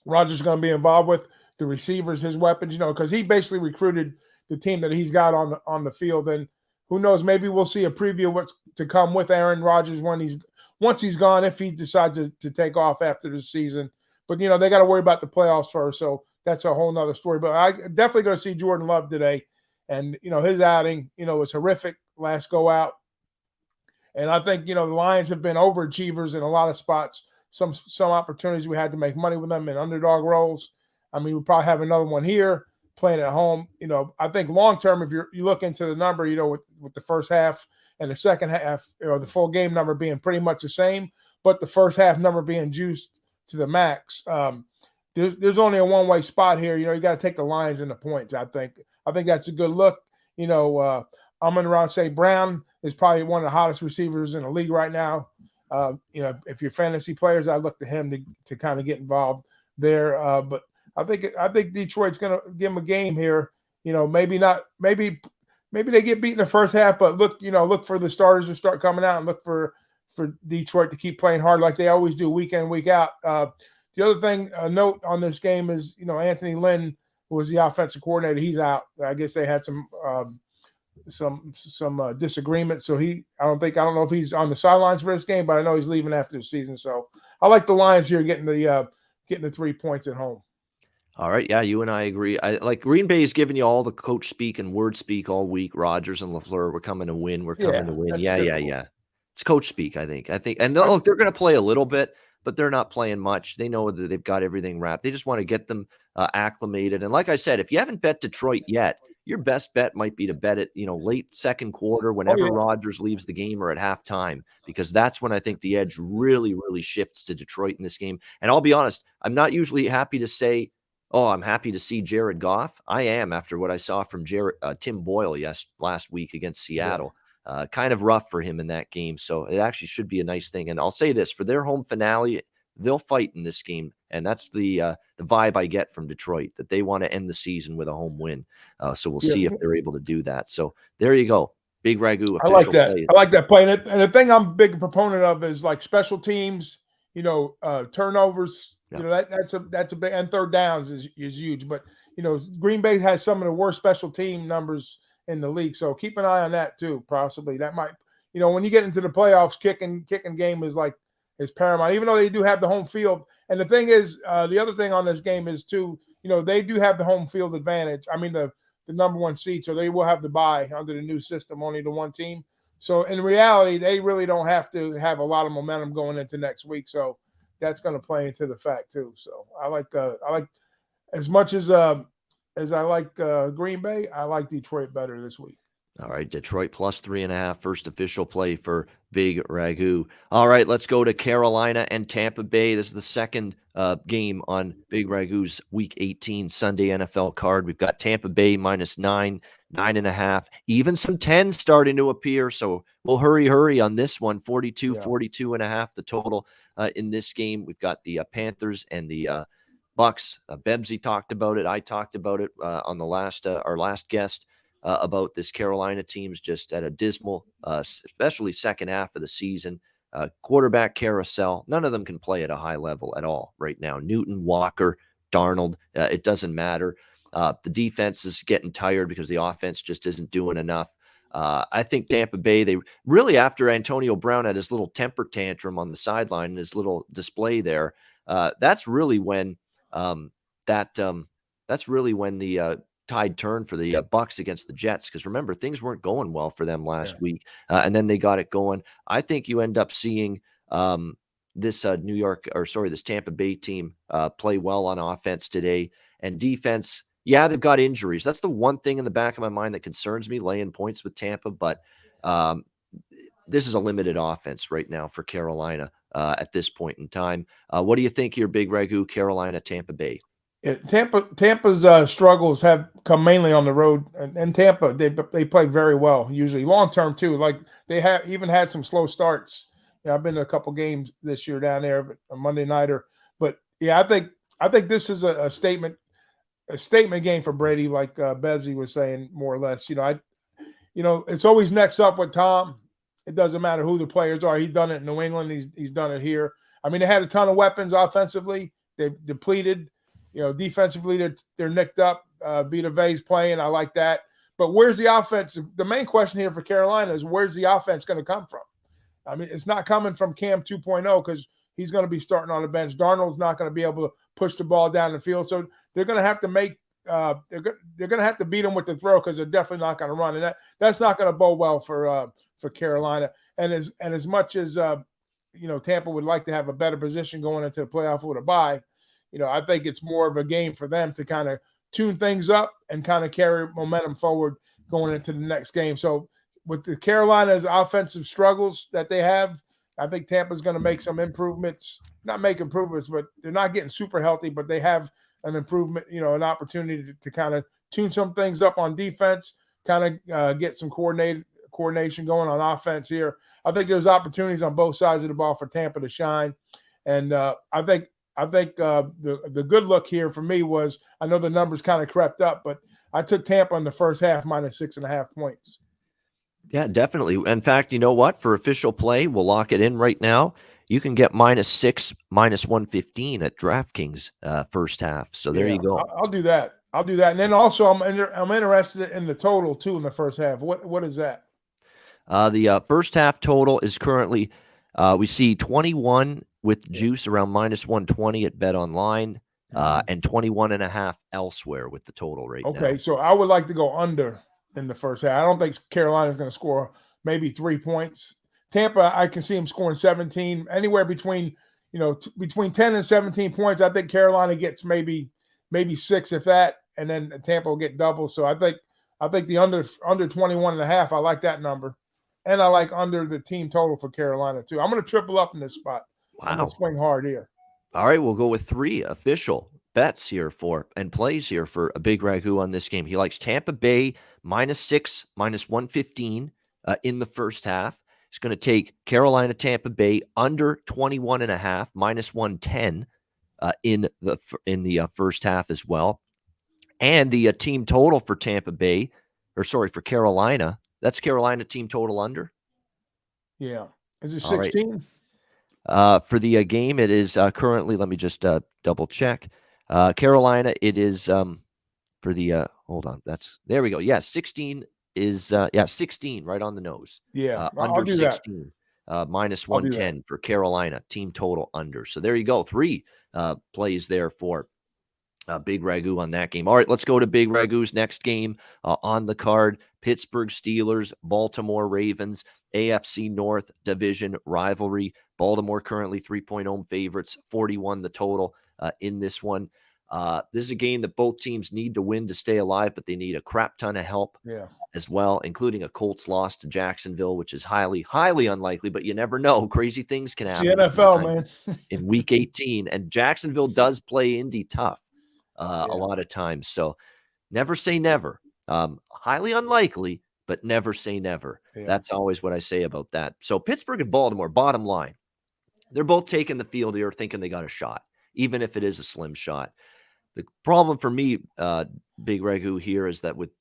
Rodgers is going to be involved with, the receivers, his weapons, because he basically recruited the team that he's got on the field. And who knows, maybe we'll see a preview of what's to come with Aaron Rodgers once he's gone, if he decides to take off after the season. But, they got to worry about the playoffs first, so that's a whole nother story. But I definitely going to see Jordan Love today. And, his outing, was horrific last go out. And I think, the Lions have been overachievers in a lot of spots. Some opportunities we had to make money with them in underdog roles. I mean, we'll probably have another one here playing at home. I think long-term, if you look into the number, with the first half and the second half, the full game number being pretty much the same, but the first half number being juiced to the max. There's only a one-way spot here. You got to take the Lions and the points, I think. I think that's a good look. I'm going to say Brown is probably one of the hottest receivers in the league right now. If you're fantasy players, I look to him to kind of get involved there. But I think Detroit's going to give him a game here. Maybe they get beat in the first half, but look for the starters to start coming out and look for Detroit to keep playing hard like they always do week in, week out. The other thing, a note on this game is, Anthony Lynn, who was the offensive coordinator, he's out. I guess they had some disagreement. So I don't know if he's on the sidelines for this game, but I know he's leaving after the season. So I like the Lions here getting the 3 points at home. All right. Yeah, you and I agree. I like Green Bay's giving you all the coach speak and word speak all week. Rodgers and LaFleur, we're coming to win. We're coming to win. Yeah. It's coach speak, I think. And look, they're going to play a little bit, but they're not playing much. They know that they've got everything wrapped. They just want to get them acclimated. And like I said, if you haven't bet Detroit yet, your best bet might be to bet it, late second quarter, whenever Rodgers leaves the game or at halftime, because that's when I think the edge really, really shifts to Detroit in this game. And I'll be honest, I'm not usually happy to say, I'm happy to see Jared Goff. I am, after what I saw from Tim Boyle last week against Seattle. Kind of rough for him in that game. So it actually should be a nice thing. And I'll say this, for their home finale, they'll fight in this game. And that's the vibe I get from Detroit, that they want to end the season with a home win. So we'll see if they're able to do that. So there you go. Big Ragu. I like that. I like that play. And the thing I'm a big proponent of is like special teams, turnovers. That's a big, and third downs is huge. But Green Bay has some of the worst special team numbers in the league, so keep an eye on that too. Possibly that might, when you get into the playoffs, kicking game is paramount. Even though they do have the home field, and the thing is, the other thing on this game is too, they do have the home field advantage. I mean the number 1 seed, so they will have the bye under the new system, only the one team. So in reality, they really don't have to have a lot of momentum going into next week. So that's going to play into the fact too. So I like as much as I like Green Bay, I like Detroit better this week. All right, Detroit plus 3.5, first official play for Big Ragu. All right, let's go to Carolina and Tampa Bay. This is the second game on Big Ragu's Week 18 Sunday NFL card. We've got Tampa Bay minus 9, 9.5, even some 10s starting to appear. So we'll hurry on this one. 42.5 the total in this game. We've got the Panthers and the Bucs. Bebsie talked about it. I talked about it on the our last guest about this Carolina team's just at a dismal, especially second half of the season. Quarterback carousel. None of them can play at a high level at all right now. Newton, Walker, Darnold, it doesn't matter. The defense is getting tired because the offense just isn't doing enough. I think Tampa Bay, they really, after Antonio Brown had his little temper tantrum on the sideline and his little display there, that's really when the tide turned for the Bucs against the Jets, because remember, things weren't going well for them last week, and then they got it going. I think you end up seeing this this Tampa Bay team play well on offense today, and defense. Yeah, they've got injuries. That's the one thing in the back of my mind that concerns me, laying points with Tampa. But this is a limited offense right now for Carolina at this point in time. What do you think here, Big Ragu, Carolina, Tampa Bay? Yeah, Tampa's struggles have come mainly on the road, and Tampa they play very well usually long term too. Like they have even had some slow starts. Yeah, I've been to a couple games this year down there, a Monday nighter. But yeah, I think this is a statement game for Brady, like Bebsie was saying, more or less. It's always next up with Tom. It doesn't matter who the players are. He's done it in New England. He's done it here. I mean, they had a ton of weapons offensively. They've depleted. Defensively, they're nicked up. Vita Vea's playing. I like that. But where's the offense? The main question here for Carolina is where's the offense going to come from? I mean, it's not coming from Cam 2.0 because he's going to be starting on the bench. Darnold's not going to be able to push the ball down the field. So they're going to have to make they're going to have to beat them with the throw because they're definitely not going to run. And that's not going to bode well for Carolina. And as much as Tampa would like to have a better position going into the playoff with a bye, I think it's more of a game for them to kind of tune things up and kind of carry momentum forward going into the next game. So with the Carolina's offensive struggles that they have, I think Tampa's going to make some improvements. Not make improvements, but they're not getting super healthy, but they have an improvement, an opportunity to kind of tune some things up on defense, kind of get some coordination going on offense here. I think there's opportunities on both sides of the ball for Tampa to shine. And I think the good look here for me was, I know the numbers kind of crept up, but I took Tampa in the first half minus 6.5 points. Yeah, definitely. In fact, you know what? For official play, we'll lock it in right now. You can get -6, -115 at DraftKings first half. So there you go. I'll do that. And then also I'm interested in the total too in the first half. What is that? The first half total is currently we see 21 with juice around -120 at Bet Online, and 21.5 elsewhere with the total right now. Okay, so I would like to go under in the first half. I don't think Carolina's going to score maybe 3 points. Tampa, I can see him scoring 17, anywhere between between 10 and 17 points. I think Carolina gets maybe 6, if that, and then Tampa will get double. So I think the under 21.5. I like that number, and I like under the team total for Carolina too. I'm going to triple up in this spot. Wow, I'm going to swing hard here. All right, we'll go with 3 official bets here and plays here for a Big Ragu on this game. He likes Tampa Bay -6, -115 in the first half. He's going to take Carolina, Tampa Bay under 21.5, -110 in the first half as well. And the team total for for Carolina, that's Carolina team total under. Yeah. Is it 16? For the game, it is currently, let me just double check. Carolina, it is for the, hold on, there we go. Yeah, 16 is, 16 right on the nose. Yeah, under 16, -110 for Carolina, team total under. So there you go. 3 plays there for Big Ragu on that game. All right, let's go to Big Ragu's next game on the card. Pittsburgh Steelers, Baltimore Ravens, AFC North division rivalry. Baltimore currently 3-point home favorites, 41 the total in this one. This is a game that both teams need to win to stay alive, but they need a crap ton of help as well, including a Colts loss to Jacksonville, which is highly, highly unlikely, but you never know. Crazy things can happen. It's the NFL, man. In week 18. And Jacksonville does play Indy tough a lot of times. So never say never. Highly unlikely, but never say never. Yeah. That's always what I say about that. So Pittsburgh and Baltimore, bottom line, they're both taking the field here thinking they got a shot, even if it is a slim shot. The problem for me, Big Ragu, here is that with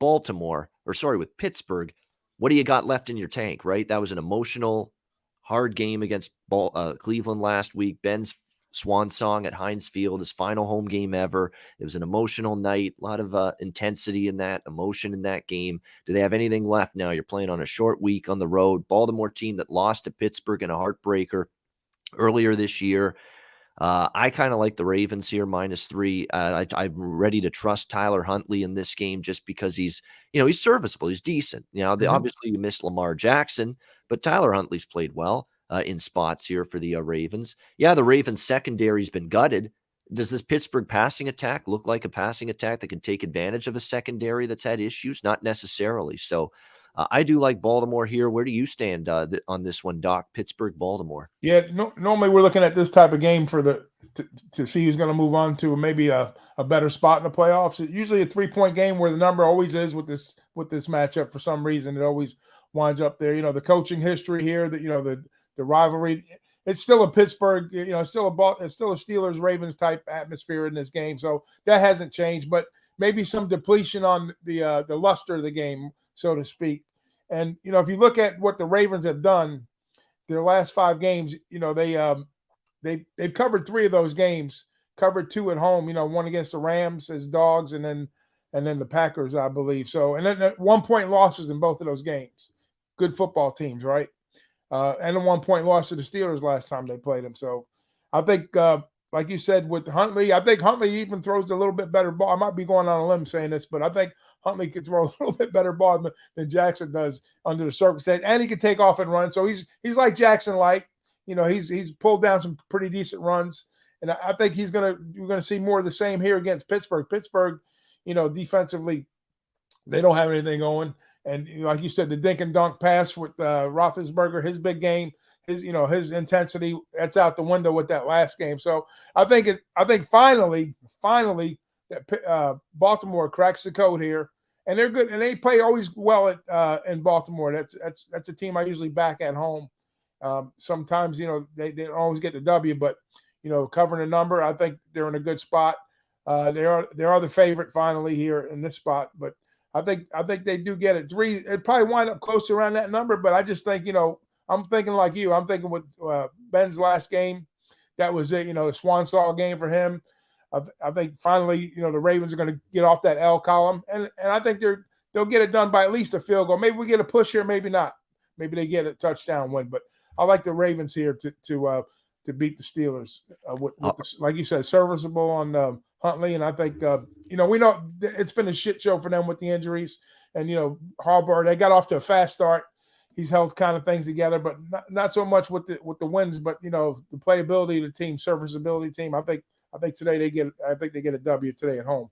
Pittsburgh, what do you got left in your tank, right? That was an emotional, hard game against Cleveland last week. Ben's swan song at Heinz Field, his final home game ever. It was an emotional night, a lot of intensity in that, emotion in that game. Do they have anything left now? You're playing on a short week on the road. Baltimore team that lost to Pittsburgh in a heartbreaker earlier this year. I kind of like the Ravens here, -3. I'm ready to trust Tyler Huntley in this game just because he's serviceable. He's decent. Obviously you miss Lamar Jackson, but Tyler Huntley's played well. in spots here for the Ravens. Yeah, the Ravens secondary's been gutted. Does this Pittsburgh passing attack look like a passing attack that can take advantage of a secondary that's had issues? Not necessarily. So I do like Baltimore here. Where do you stand on this one, Doc? Pittsburgh, Baltimore. Yeah, normally we're looking at this type of game for to see who's going to move on to maybe a better spot in the playoffs. It's usually a 3-point game where the number always is with this matchup. For some reason, it always winds up there. The coaching history here, the rivalry. It's still a Pittsburgh, it's still a Steelers Ravens type atmosphere in this game, so that hasn't changed. But maybe some depletion on the luster of the game, so to speak. And if you look at what the Ravens have done, their last 5 games, they've covered 3 of those games, covered 2 at home. One against the Rams as dogs, and then the Packers, I believe. So, and then 1-point losses in both of those games. Good football teams, right? And a 1-point loss to the Steelers last time they played them. So I think, like you said, with Huntley, I think Huntley even throws a little bit better ball. I might be going on a limb saying this, but I think Huntley can throw a little bit better ball than Jackson does under the circumstances. And he can take off and run. So he's like Jackson-like. He's pulled down some pretty decent runs. And I think we're gonna see more of the same here against Pittsburgh. Pittsburgh, defensively, they don't have anything going. And like you said, the dink and dunk pass with Roethlisberger, his big game, his intensity, that's out the window with that last game. So I think finally that Baltimore cracks the code here, and they're good, and they play always well in Baltimore. That's a team I usually back at home. Sometimes they don't always get the W, but covering a number, I think they're in a good spot. They are the favorite finally here in this spot, but I think they do get it. 3, it'd probably wind up close to around that number, but I just think, I'm thinking like you. I'm thinking with Ben's last game, that was it, the swan song game for him. I think finally, the Ravens are going to get off that L column, and I think they'll get it done by at least a field goal. Maybe we get a push here, maybe not. Maybe they get a touchdown win, but I like the Ravens here to beat the Steelers. Like you said, serviceable on Huntley, and I think we know it's been a shit show for them with the injuries, and Harbaugh, they got off to a fast start. He's held kind of things together, but not so much with the wins, but the playability of the team, serviceability team. I think today they get a W today at home.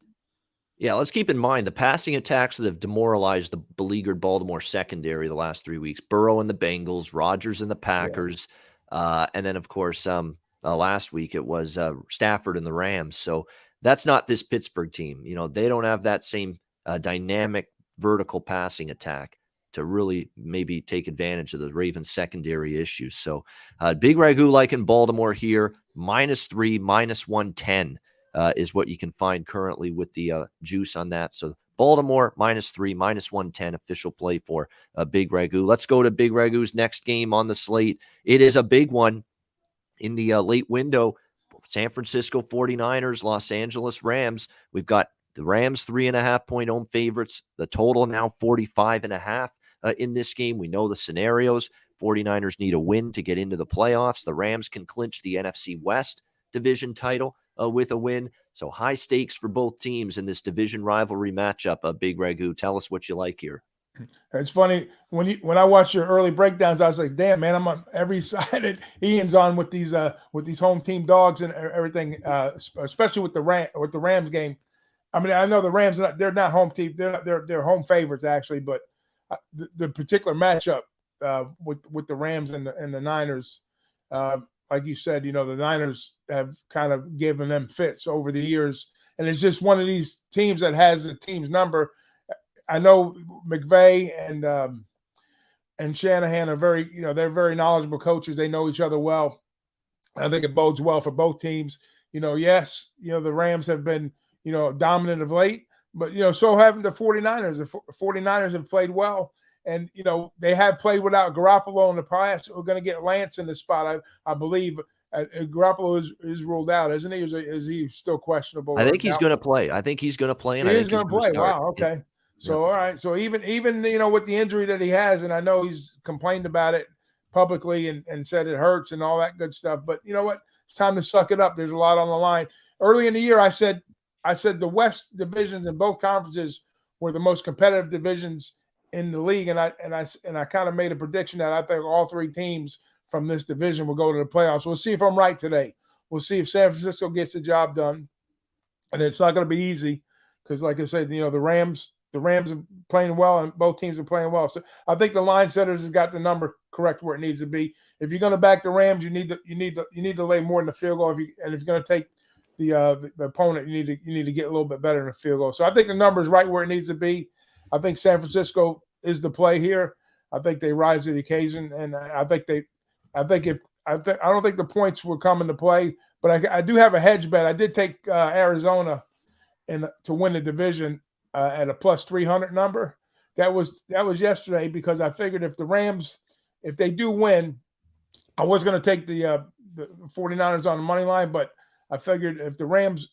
Yeah, let's keep in mind the passing attacks that have demoralized the beleaguered Baltimore secondary the last 3 weeks. Burrow and the Bengals, Rodgers and the Packers, and then of course last week it was Stafford and the Rams. So that's not this Pittsburgh team. They don't have that same dynamic vertical passing attack to really maybe take advantage of the Ravens secondary issues. So big Ragu like in Baltimore here, -3, -110 is what you can find currently with the juice on that. So Baltimore -3, -110 official play for Big Ragu. Let's go to Big Ragu's next game on the slate. It is a big one in the late window. San Francisco 49ers, Los Angeles Rams. We've got the Rams 3.5-point home favorites. The total now 45.5 in this game. We know the scenarios. 49ers need a win to get into the playoffs. The Rams can clinch the NFC West division title with a win. So high stakes for both teams in this division rivalry matchup. Big Ragu, tell us what you like here. It's funny when I watched your early breakdowns, I was like, "Damn, man, I'm on every side." And Ian's on with these home team dogs and everything, especially with the Rams game. I mean, I know the Rams they're not home team; they're home favorites actually, but the particular matchup with the Rams and the Niners, like you said, the Niners have kind of given them fits over the years, and it's just one of these teams that has a team's number. I know McVay and Shanahan are they're very knowledgeable coaches. They know each other well. I think it bodes well for both teams. Yes, the Rams have been, dominant of late, but, so haven't the 49ers. The 49ers have played well, and, they have played without Garoppolo in the past. We're going to get Lance in the spot, I believe. Garoppolo is ruled out, isn't he? Is he still questionable? I think he's going to play. I think he's going to play, and he is going to play. Wow, okay. Yeah. So, all right. So even with the injury that he has, and I know he's complained about it publicly and said it hurts and all that good stuff. But you know what? It's time to suck it up. There's a lot on the line. Early in the year, I said the West divisions in both conferences were the most competitive divisions in the league, and I kind of made a prediction that I think all 3 teams from this division will go to the playoffs. We'll see if I'm right today. We'll see if San Francisco gets the job done. And it's not going to be easy because, like I said, the Rams are playing well, and both teams are playing well. So I think the line setters has got the number correct where it needs to be. If you're going to back the Rams, you need to lay more than the field goal. If you're going to take the opponent, you need to get a little bit better than a field goal. So I think the number is right where it needs to be. I think San Francisco is the play here. I think they rise to the occasion, and I don't think the points will come into play. But I do have a hedge bet. I did take Arizona to win the division at a plus 300 number. That was yesterday because I figured if the Rams, if they do win, I was going to take the 49ers on the money line, but I figured if the Rams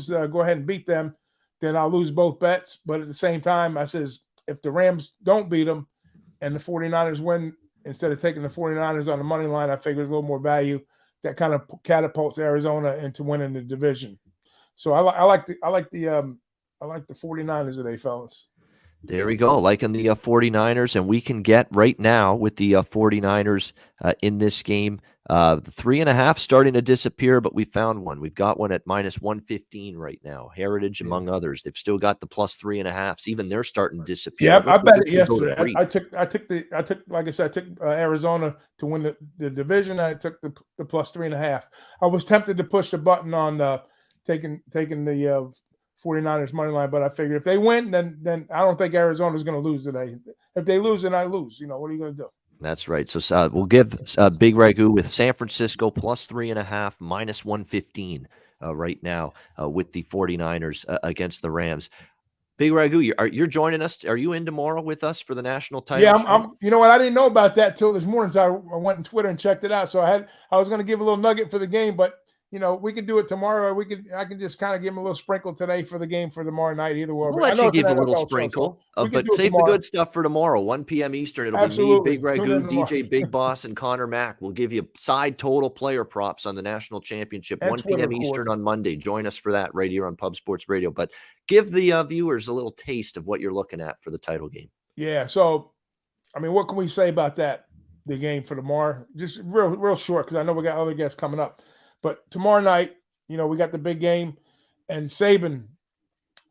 go ahead and beat them, then I'll lose both bets. But at the same time, I says if the Rams don't beat them and the 49ers win, instead of taking the 49ers on the money line, I figured a little more value. That kind of catapults Arizona into winning the division. So I like the 49ers today, fellas. There we go. Liking the 49ers, and we can get right now with the 49ers in this game. The 3.5 starting to disappear, but we found one. We've got one at minus 115 right now. Heritage, among others. They've still got the plus 3.5s. Even they're starting to disappear. Yeah, I bet it yesterday. I took like I said, I took Arizona to win the division. I took the plus 3.5. I was tempted to push the button on taking the 49ers money line, but I figured if they win, then I don't think Arizona's going to lose today. If they lose, then I lose. What are you going to do? That's right. So we'll give Big Ragu with San Francisco plus 3.5, minus 115 right now with the 49ers against the Rams. Big Ragu, you're joining us. Are you in tomorrow with us for the national title? Yeah, I'm. You know what? I didn't know about that till this morning, so I went on Twitter and checked it out. So I was going to give a little nugget for the game, but we could do it tomorrow. I can just kind of give him a little sprinkle today for the game for tomorrow night. Either way, we'll let you give a little sprinkle, but save the good stuff for tomorrow, 1 p.m. Eastern. It'll be me, Big Ragu, DJ Big Boss, and Connor Mack. We'll give you side total player props on the national championship, and 1 p.m. Eastern on Monday. Join us for that right here on Pub Sports Radio. But give the viewers a little taste of what you're looking at for the title game. Yeah. So, what can we say about that? The game for tomorrow, just real short, because I know we got other guests coming up. But tomorrow night, we got the big game, and Saban,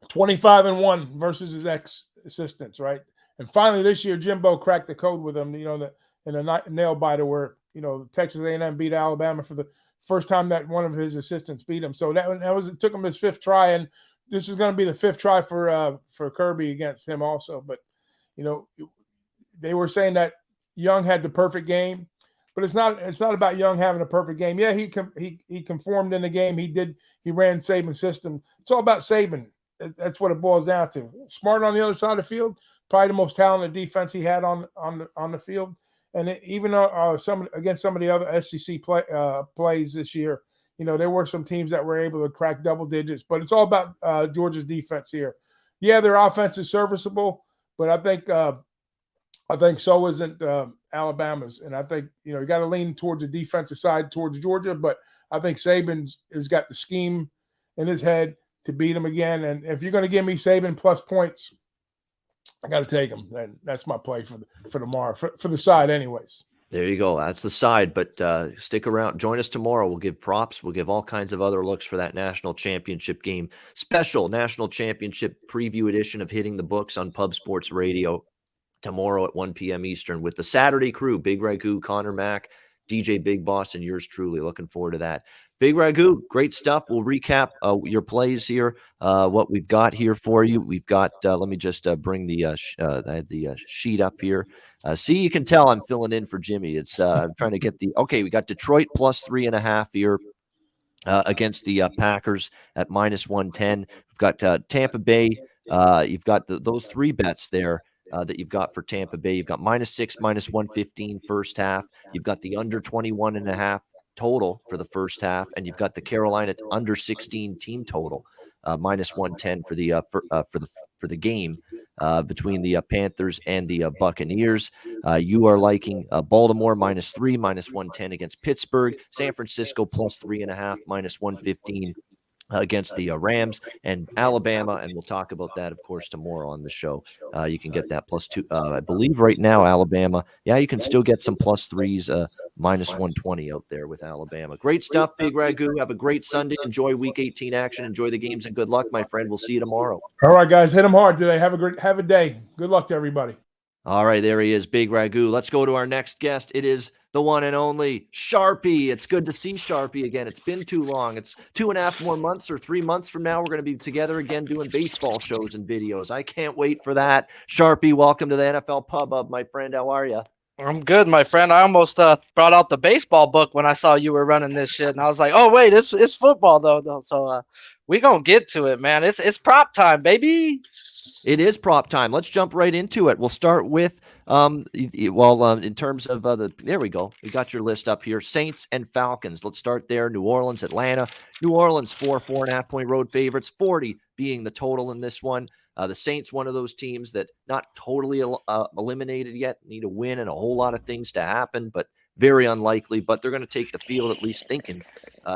25-1 versus his ex-assistants, right? And finally this year, Jimbo cracked the code with him, in a nail biter where, Texas A&M beat Alabama for the first time that one of his assistants beat him. So it took him his fifth try, and this is going to be the fifth try for Kirby against him also. But, they were saying that Young had the perfect game. But it's not about Young having a perfect game. Yeah, he conformed in the game. He ran Saban's system. It's all about Saban. That's what it boils down to. Smart on the other side of the field, probably the most talented defense he had on the field. And even against some of the other SEC plays this year, there were some teams that were able to crack double digits. But it's all about Georgia's defense here. Yeah, their offense is serviceable, but I think so isn't Alabama's. And I think, you got to lean towards the defensive side towards Georgia, but I think Saban's has got the scheme in his head to beat him again. And if you're going to give me Saban plus points, I got to take him. And that's my play for tomorrow, for the side anyways. There you go. That's the side, but stick around. Join us tomorrow. We'll give props. We'll give all kinds of other looks for that national championship game. Special national championship preview edition of Hitting the Books on Pub Sports Radio tomorrow at 1 p.m. Eastern with the Saturday crew, Big Ragu, Connor Mack, DJ Big Boss, and yours truly. Looking forward to that. Big Ragu, great stuff. We'll recap your plays here, what we've got here for you. We've got, let me just bring the sheet up here. See, you can tell I'm filling in for Jimmy. It's I'm trying to get we got Detroit plus 3.5 here against the Packers at minus 110. We've got Tampa Bay. You've got those three bets there. That you've got for Tampa Bay. You've got -6, -115 first half. You've got the under 21.5 total for the first half, and you've got the Carolina under 16 team total, -110 for the game between the Panthers and the Buccaneers. You are liking Baltimore -3, -110 against Pittsburgh. San Francisco plus 3.5, -115. Against the Rams and Alabama, and we'll talk about that, of course, tomorrow on the show. You can get that +2. I believe right now, Alabama, you can still get some +3s minus 120 out there with Alabama. Great stuff, Big Ragu. Have a great Sunday. Enjoy Week 18 action. Enjoy the games, and good luck, my friend. We'll see you tomorrow. All right, guys. Hit them hard today. Have a day. Good luck to everybody. All right, there he is, Big Ragu. Let's go to our next guest. It is the one and only Sharpie. It's good to see Sharpie again. It's been too long. It's 2.5 more months or 3 months from now. We're going to be together again doing baseball shows and videos. I can't wait for that. Sharpie, welcome to the NFL Pub Hub, my friend. How are you? I'm good, my friend. I almost brought out the baseball book when I saw you were running this shit, and I was like, "Oh wait, it's football though." So we gonna get to it, man. It's prop time, baby. It is prop time. Let's jump right into it. We'll start with in terms of there we go. We got your list up here. Saints and Falcons. Let's start there. New Orleans, Atlanta. New Orleans 4.5 point road favorites. 40 being the total in this one. The Saints, one of those teams that not totally eliminated yet, need a win and a whole lot of things to happen, but very unlikely. But they're going to take the field, at least thinking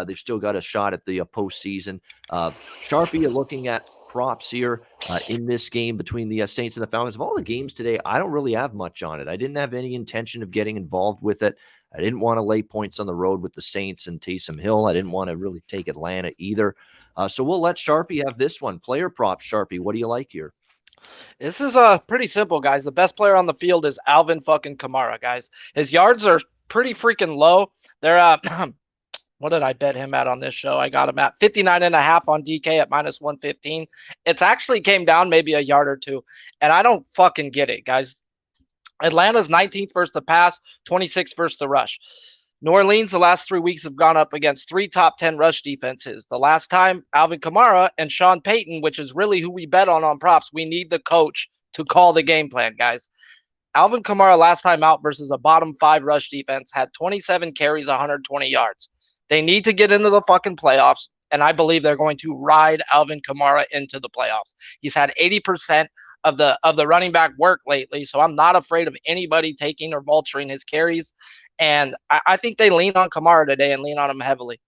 they've still got a shot at the postseason. Sharpie, you're looking at props here in this game between the Saints and the Falcons. Of all the games today, I don't really have much on it. I didn't have any intention of getting involved with it. I didn't want to lay points on the road with the Saints and Taysom Hill. I didn't want to really take Atlanta either. So we'll let Sharpie have this one. Player props, Sharpie. What do you like here? This is pretty simple, guys. The best player on the field is Alvin fucking Kamara, guys. His yards are pretty freaking low. They're what did I bet him at on this show? I got him at 59.5 on DK at minus 115. It's actually came down maybe a yard or two, and I don't fucking get it, guys. Atlanta's 19th versus the pass, 26th versus the rush. New Orleans, the last 3 weeks have gone up against 3 top 10 rush defenses. The last time, Alvin Kamara and Sean Payton, which is really who we bet on props. We need the coach to call the game plan, guys. Alvin Kamara last time out versus a bottom 5 rush defense had 27 carries, 120 yards. They need to get into the fucking playoffs, and I believe they're going to ride Alvin Kamara into the playoffs. He's had 80% of the running back work lately, so I'm not afraid of anybody taking or vulturing his carries. And I think they lean on Kamara today and lean on him heavily.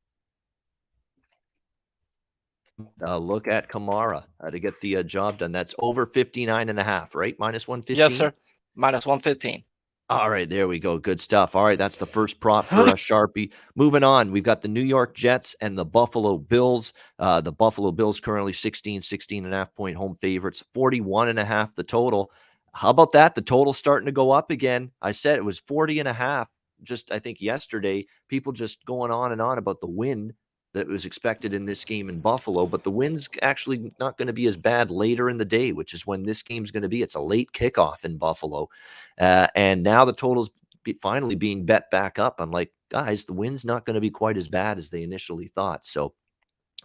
Look at Kamara to get the job done. That's over 59.5, right? Minus 115? Yes, sir. Minus 115. All right, there we go. Good stuff. All right, that's the first prop for Sharpie. Moving on, we've got the New York Jets and the Buffalo Bills. The Buffalo Bills currently 16.5 point home favorites, 41.5 the total. How about that? The total's starting to go up again. I said it was 40.5 just, I think, yesterday. People just going on and on about the win that was expected in this game in Buffalo, but the wind's actually not going to be as bad later in the day, which is when this game's going to be. It's a late kickoff in Buffalo. And now the total's finally being bet back up. I'm like, guys, the wind's not going to be quite as bad as they initially thought. So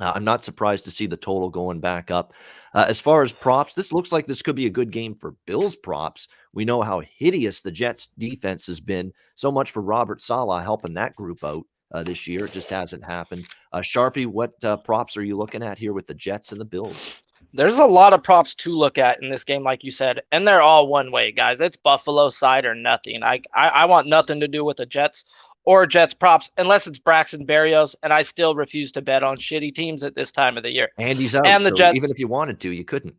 I'm not surprised to see the total going back up. As far as props, this looks like this could be a good game for Bills props. We know how hideous the Jets defense has been. So much for Robert Saleh helping that group out. This year. It just hasn't happened. Sharpie, what props are you looking at here with the Jets and the Bills? There's a lot of props to look at in this game, like you said, and they're all one way, guys. It's Buffalo side or nothing. I want nothing to do with the Jets or Jets props unless it's Braxton Berrios, and I still refuse to bet on shitty teams at this time of the year. And he's out, and the so Jets, even if you wanted to, you couldn't.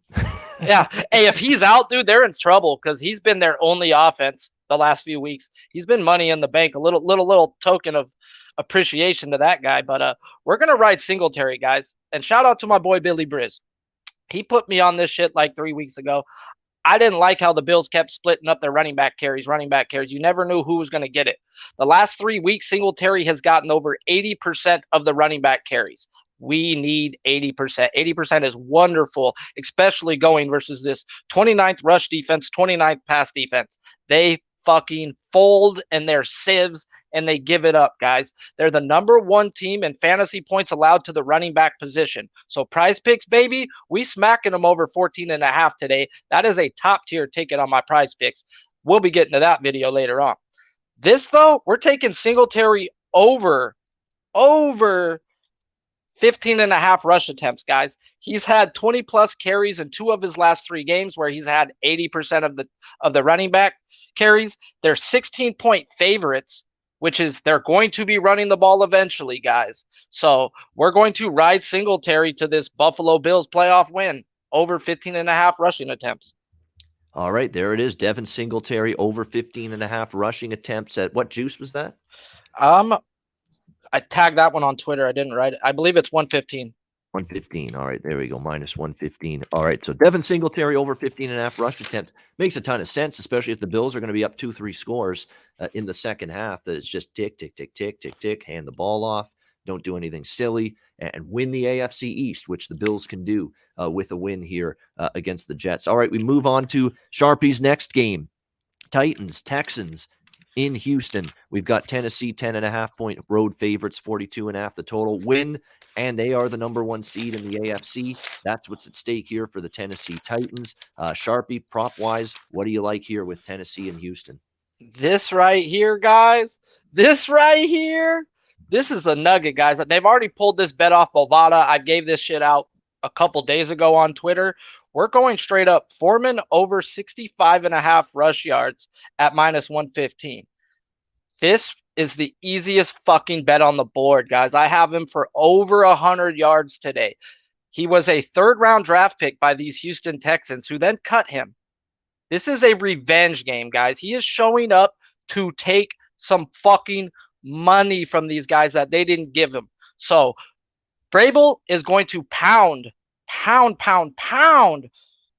Yeah. Hey, if he's out, dude, they're in trouble because he's been their only offense the last few weeks. He's been money in the bank, a little token of appreciation to that guy. But we're going to ride Singletary, guys. And shout out to my boy Billy Briz. He put me on this shit like 3 weeks ago. I didn't like how the Bills kept splitting up their running back carries. You never knew who was going to get it. The last 3 weeks, Singletary has gotten over 80% of the running back carries. We need 80%. 80% is wonderful, especially going versus this 29th rush defense, 29th pass defense. They fucking fold and they're sieves and they give it up, guys. They're the number 1 team in fantasy points allowed to the running back position. So Prize Picks, baby, we smacking them over 14.5 today. That is a top tier ticket on my Prize Picks. We'll be getting to that video later on. This, though, we're taking Singletary over 15.5 rush attempts, guys. He's had 20 plus carries in 2 of his last 3 games where he's had 80% of the running back carries. They're 16-point favorites, which is they're going to be running the ball eventually, guys. So we're going to ride Singletary to this Buffalo Bills playoff win over 15.5 rushing attempts. All right, there it is. Devin Singletary over 15.5 rushing attempts at what juice was that? I tagged that one on Twitter. I didn't write it. I believe it's 115. 115. All right, there we go. Minus 115. All right, so Devin Singletary over 15.5 rush attempts makes a ton of sense, especially if the Bills are going to be up 2-3 scores in the second half. That it's just tick, tick, tick, tick, tick, tick, hand the ball off, don't do anything silly, and win the AFC East, which the Bills can do with a win here against the Jets. All right, we move on to Sharpie's next game. Titans, Texans in Houston. We've got Tennessee 10.5-point road favorites, 42.5 the total win, and they are the number 1 seed in the AFC. That's what's at stake here for the Tennessee Titans. Sharpie, prop-wise, what do you like here with Tennessee and Houston? This right here, guys. This right here. This is the nugget, guys. They've already pulled this bet off Bovada. I gave this shit out a couple days ago on Twitter. We're going straight up. Foreman over 65.5 rush yards at minus 115. This is the easiest fucking bet on the board, guys. I have him for over 100 yards today. He was a third-round draft pick by these Houston Texans who then cut him. This is a revenge game, guys. He is showing up to take some fucking money from these guys that they didn't give him. So Vrabel is going to pound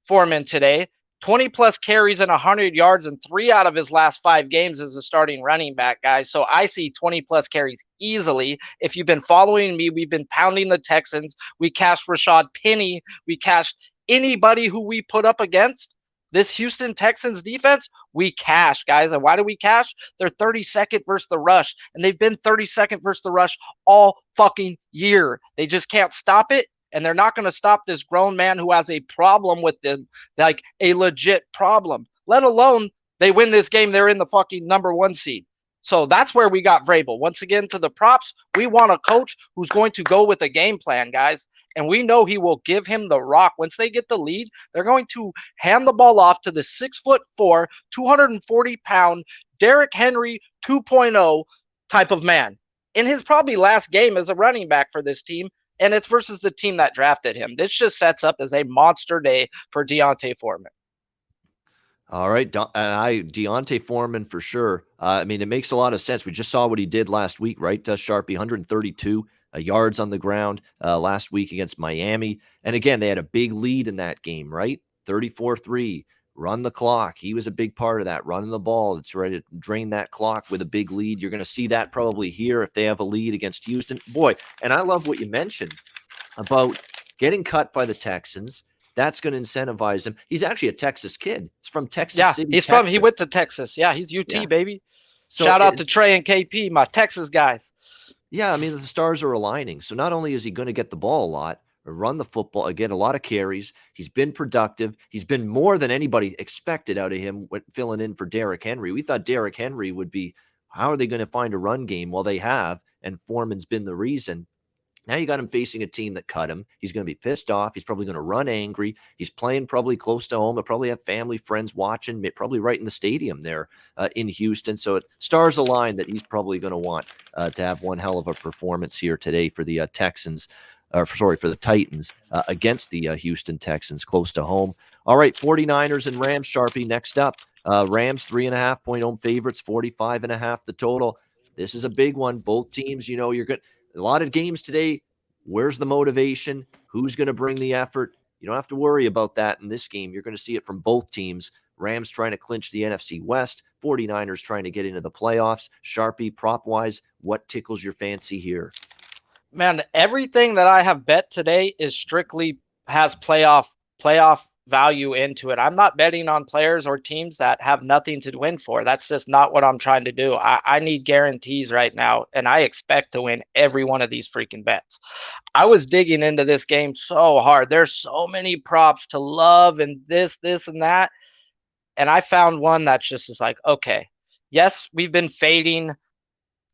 Foreman today. 20 plus carries and 100 yards in 3 out of his last 5 games as a starting running back, guys. So I see 20 plus carries easily. If you've been following me, we've been pounding the Texans. We cashed Rashad Penny. We cashed anybody who we put up against this Houston Texans defense. We cash, guys. And why do we cash? They're 32nd versus the rush, and they've been 32nd versus the rush all fucking year. They just can't stop it. And they're not going to stop this grown man who has a problem with them, like a legit problem, let alone they win this game. They're in the fucking number 1 seed. So that's where we got Vrabel. Once again, to the props, we want a coach who's going to go with a game plan, guys. And we know he will give him the rock. Once they get the lead, they're going to hand the ball off to the 6'4", 240-pound Derrick Henry 2.0 type of man in his probably last game as a running back for this team. And it's versus the team that drafted him. This just sets up as a monster day for D'Onta Foreman. All right, D'Onta Foreman for sure. I mean, it makes a lot of sense. We just saw what he did last week, right, Sharpie? 132 yards on the ground last week against Miami. And again, they had a big lead in that game, right? 34-3. Run the clock. He was a big part of that, running the ball. It's ready to drain that clock with a big lead. You're going to see that probably here if they have a lead against Houston. Boy, and I love what you mentioned about getting cut by the Texans. That's going to incentivize him. He's actually a Texas kid. He's from Texas City, Texas. He went to Texas. Yeah, he's UT, baby. So shout out to Trey and KP, my Texas guys. Yeah, I mean, the stars are aligning. So not only is he going to get the ball a lot, run the football, get a lot of carries. He's been productive. He's been more than anybody expected out of him filling in for Derrick Henry. We thought Derrick Henry would be, how are they going to find a run game? Well, they have, and Foreman's been the reason. Now you got him facing a team that cut him. He's going to be pissed off. He's probably going to run angry. He's playing probably close to home. He'll probably have family, friends watching, probably right in the stadium there in Houston. So it stars align that he's probably going to want to have one hell of a performance here today for the Texans. For the Titans against the Houston Texans close to home. All right, 49ers and Rams, Sharpie, next up. Rams, 3.5-point home favorites, 45.5 the total. This is a big one. Both teams, you know, you're good. A lot of games today. Where's the motivation? Who's going to bring the effort? You don't have to worry about that in this game. You're going to see it from both teams. Rams trying to clinch the NFC West, 49ers trying to get into the playoffs. Sharpie, prop-wise, what tickles your fancy here? Man, everything that I have bet today is strictly has playoff value into it. I'm not betting on players or teams that have nothing to win for. That's just not what I'm trying to do. I need guarantees right now, and I expect to win every one of these freaking bets. I was digging into this game so hard. There's so many props to love and this and that. And I found one that's just is like, okay, yes, we've been fading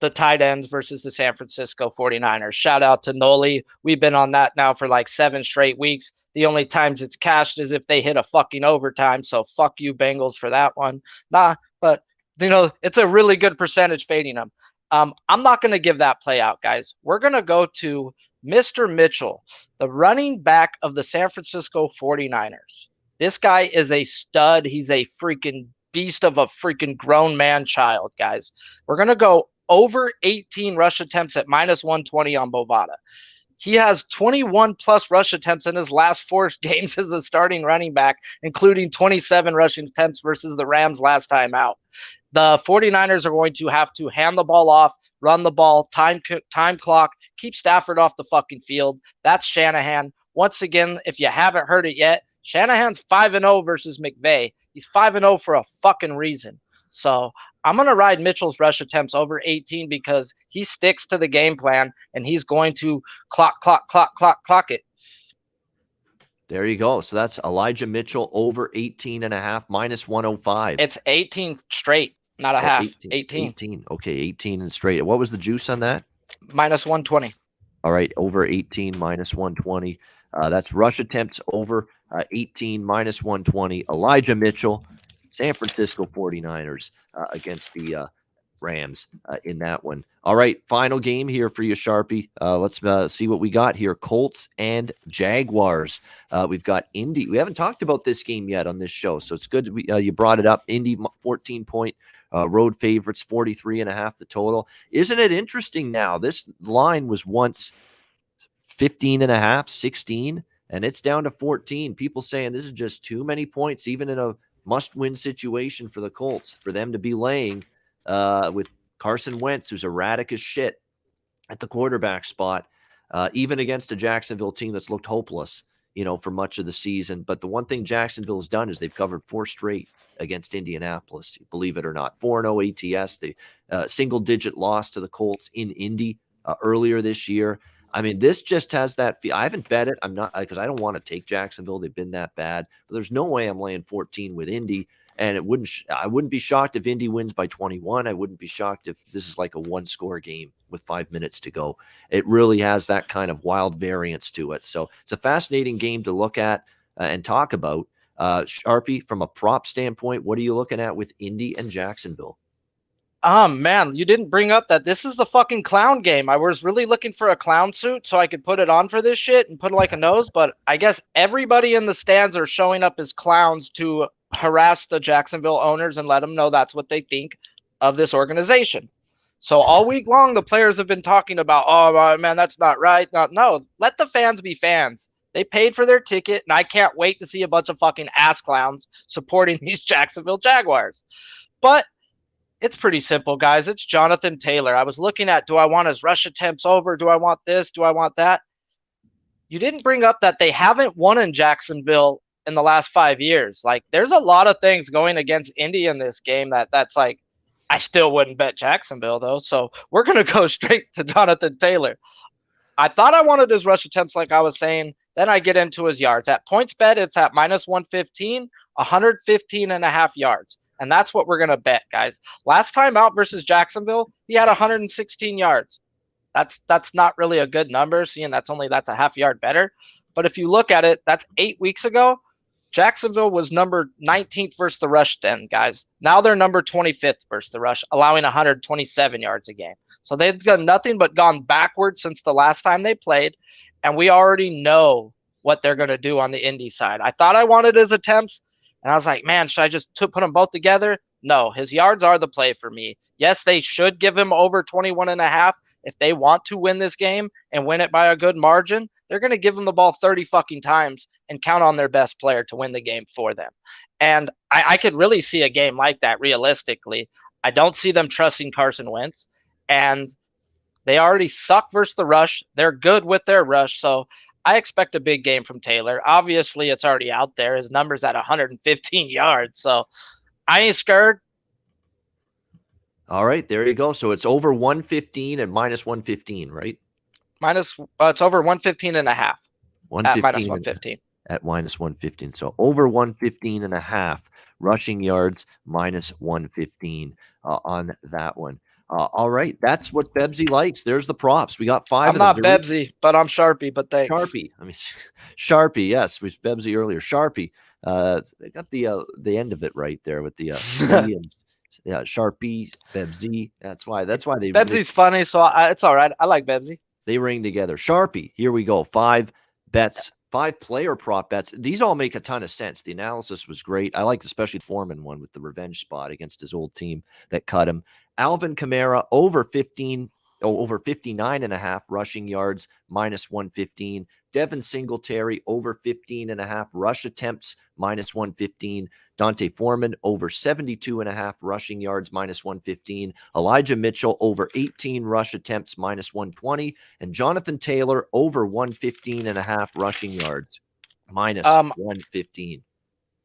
the tight ends versus the San Francisco 49ers. Shout out to Noli. We've been on that now for like 7 straight weeks. The only times it's cashed is if they hit a fucking overtime. So fuck you, Bengals, for that one. Nah, but you know, it's a really good percentage fading them. I'm not going to give that play out, guys. We're going to go to Mr. Mitchell, the running back of the San Francisco 49ers. This guy is a stud. He's a freaking beast of a freaking grown man child, guys. We're going to go over 18 rush attempts at -120 on Bovada. He has 21 plus rush attempts in his last 4 games as a starting running back, including 27 rushing attempts versus the Rams last time out. The 49ers are going to have to hand the ball off, run the ball, time clock, keep Stafford off the fucking field. That's Shanahan. Once again, if you haven't heard it yet, Shanahan's 5-0 versus McVay. He's 5-0 for a fucking reason. So I'm going to ride Mitchell's rush attempts over 18 because he sticks to the game plan and he's going to clock it. There you go. So that's Elijah Mitchell over 18.5 -105. It's 18 straight, not a half. 18. Okay, 18 and straight. What was the juice on that? -120. All right, over 18 -120. That's rush attempts over 18 -120. Elijah Mitchell, San Francisco 49ers against the Rams in that one. All right, final game here for you, Sharpie. Let's see what we got here. Colts and Jaguars. We've got Indy. We haven't talked about this game yet on this show, so it's good you brought it up. Indy 14-point road favorites, 43.5 the total. Isn't it interesting now? This line was once 15.5, 16, and it's down to 14. People saying this is just too many points, even in a must-win situation for the Colts, for them to be laying with Carson Wentz, who's erratic as shit at the quarterback spot, even against a Jacksonville team that's looked hopeless, for much of the season. But the one thing Jacksonville's done is they've covered 4 straight against Indianapolis, believe it or not. 4-0 ATS, the single-digit loss to the Colts in Indy earlier this year. I mean, this just has that feel. I haven't bet it. I'm not, because I don't want to take Jacksonville. They've been that bad. But there's no way I'm laying 14 with Indy. And I wouldn't be shocked if Indy wins by 21. I wouldn't be shocked if this is like a 1-score game with 5 minutes to go. It really has that kind of wild variance to it. So it's a fascinating game to look at and talk about. Sharpie, from a prop standpoint, what are you looking at with Indy and Jacksonville? Man, you didn't bring up that this is the fucking clown game. I was really looking for a clown suit so I could put it on for this shit and put like a nose, but I guess everybody in the stands are showing up as clowns to harass the Jacksonville owners and let them know that's what they think of this organization. So all week long, the players have been talking about, oh man, that's not right. No, let the fans be fans. They paid for their ticket, and I can't wait to see a bunch of fucking ass clowns supporting these Jacksonville Jaguars. But it's pretty simple, guys. It's Jonathan Taylor. I was looking at, do I want his rush attempts over? Do I want this? Do I want that? You didn't bring up that they haven't won in Jacksonville in the last 5 years. Like, there's a lot of things going against Indy in this game that's like, I still wouldn't bet Jacksonville, though. So we're going to go straight to Jonathan Taylor. I thought I wanted his rush attempts, like I was saying. Then I get into his yards. At PointsBet, it's at -115, 115.5 yards. And that's what we're going to bet, guys. Last time out versus Jacksonville, he had 116 yards. That's not really a good number, seeing that's a half yard better. But if you look at it, that's 8 weeks ago. Jacksonville was number 19th versus the rush then, guys. Now they're number 25th versus the rush, allowing 127 yards a game. So they've done nothing but gone backwards since the last time they played. And we already know what they're going to do on the Indy side. I thought I wanted his attempts, and I was like, man, should I just put them both together? No, his yards are the play for me. Yes, they should give him over 21.5 if they want to win this game and win it by a good margin. They're going to give him the ball 30 fucking times and count on their best player to win the game for them. And I could really see a game like that realistically. I don't see them trusting Carson Wentz, and they already suck versus the rush. They're good with their rush, so I expect a big game from Taylor. Obviously, it's already out there. His number's at 115 yards, so I ain't scared. All right, there you go. So it's over 115 and -115, right? It's over 115.5 at -115. At -115. So over 115.5 rushing yards, -115 on that one. All right, that's what Bebsie likes. There's the props. We got 5 I'm not Bebsie, but I'm Sharpie, but thanks. Sharpie, yes. We was Bebsie earlier. Sharpie. They got the end of it right there with the yeah, Sharpie, Bebsie. That's why they Bebsie's funny, so it's all right. I like Bebsie. They ring together. Sharpie, here we go. 5 bets 5 player prop bets. These all make a ton of sense. The analysis was great. I liked especially Foreman one with the revenge spot against his old team that cut him. Alvin Kamara over 59.5 rushing yards, -115. Devin Singletary over 15.5 rush attempts, -115. Dante Foreman over 72.5 rushing yards, -115. Elijah Mitchell over 18 rush attempts, -120. And Jonathan Taylor over 115.5 rushing yards, -115.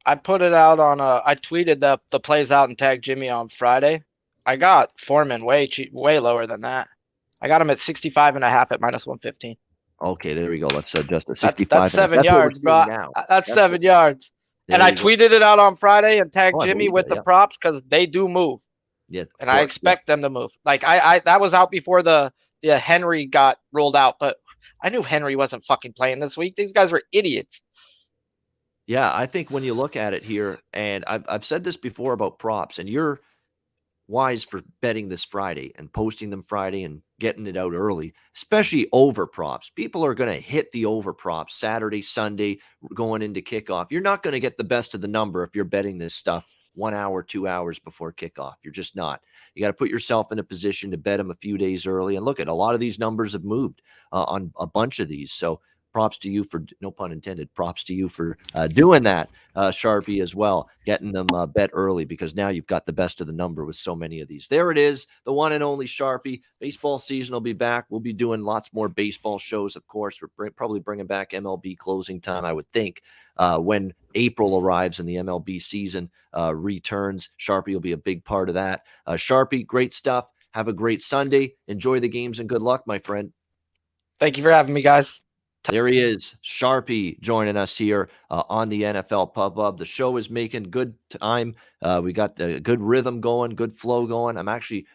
I put it out on I tweeted the plays out and tagged Jimmy on Friday. I got Foreman way lower than that. I got him at 65.5 at -115. Okay, there we go. Let's adjust the 65. That's 7 yards, bro. That's 7 yards. And I tweeted it out on Friday and tagged Jimmy with the props because they do move. Yeah, and I expect them to move. Like I that was out before the Henry got ruled out, but I knew Henry wasn't fucking playing this week. These guys were idiots. Yeah, I think when you look at it here, and I've said this before about props, and you're wise for betting this Friday and posting them Friday and getting it out early, especially over props. People are going to hit the over props Saturday, Sunday, going into kickoff. You're not going to get the best of the number if you're betting this stuff 1 hour, 2 hours before kickoff. You're just not. You got to put yourself in a position to bet them a few days early. And look at a lot of these numbers have moved on a bunch of these. So props to you for, no pun intended, props to you for doing that, Sharpie, as well, getting them bet early, because now you've got the best of the number with so many of these. There it is, the one and only Sharpie. Baseball season will be back. We'll be doing lots more baseball shows, of course. We're probably bringing back MLB closing time, I would think, when April arrives and the MLB season returns. Sharpie will be a big part of that. Sharpie, great stuff. Have a great Sunday. Enjoy the games and good luck, my friend. Thank you for having me, guys. There he is, Sharpie, joining us here on the NFL Pub Hub. The show is making good time. We got the good rhythm going, good flow going. I'm actually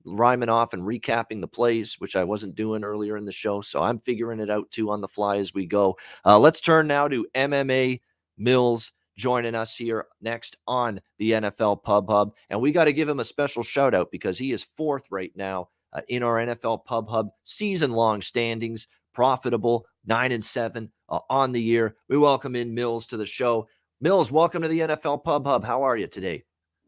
rhyming off and recapping the plays, which I wasn't doing earlier in the show. So I'm figuring it out too on the fly as we go. Let's turn now to MMA. Mills joining us here next on the NFL Pub Hub. And we got to give him a special shout out because he is 4th right now in our NFL Pub Hub season-long standings. Profitable, 9-7 on the year. We welcome in Mills to the show. Mills, welcome to the NFL Pub Hub. How are you today?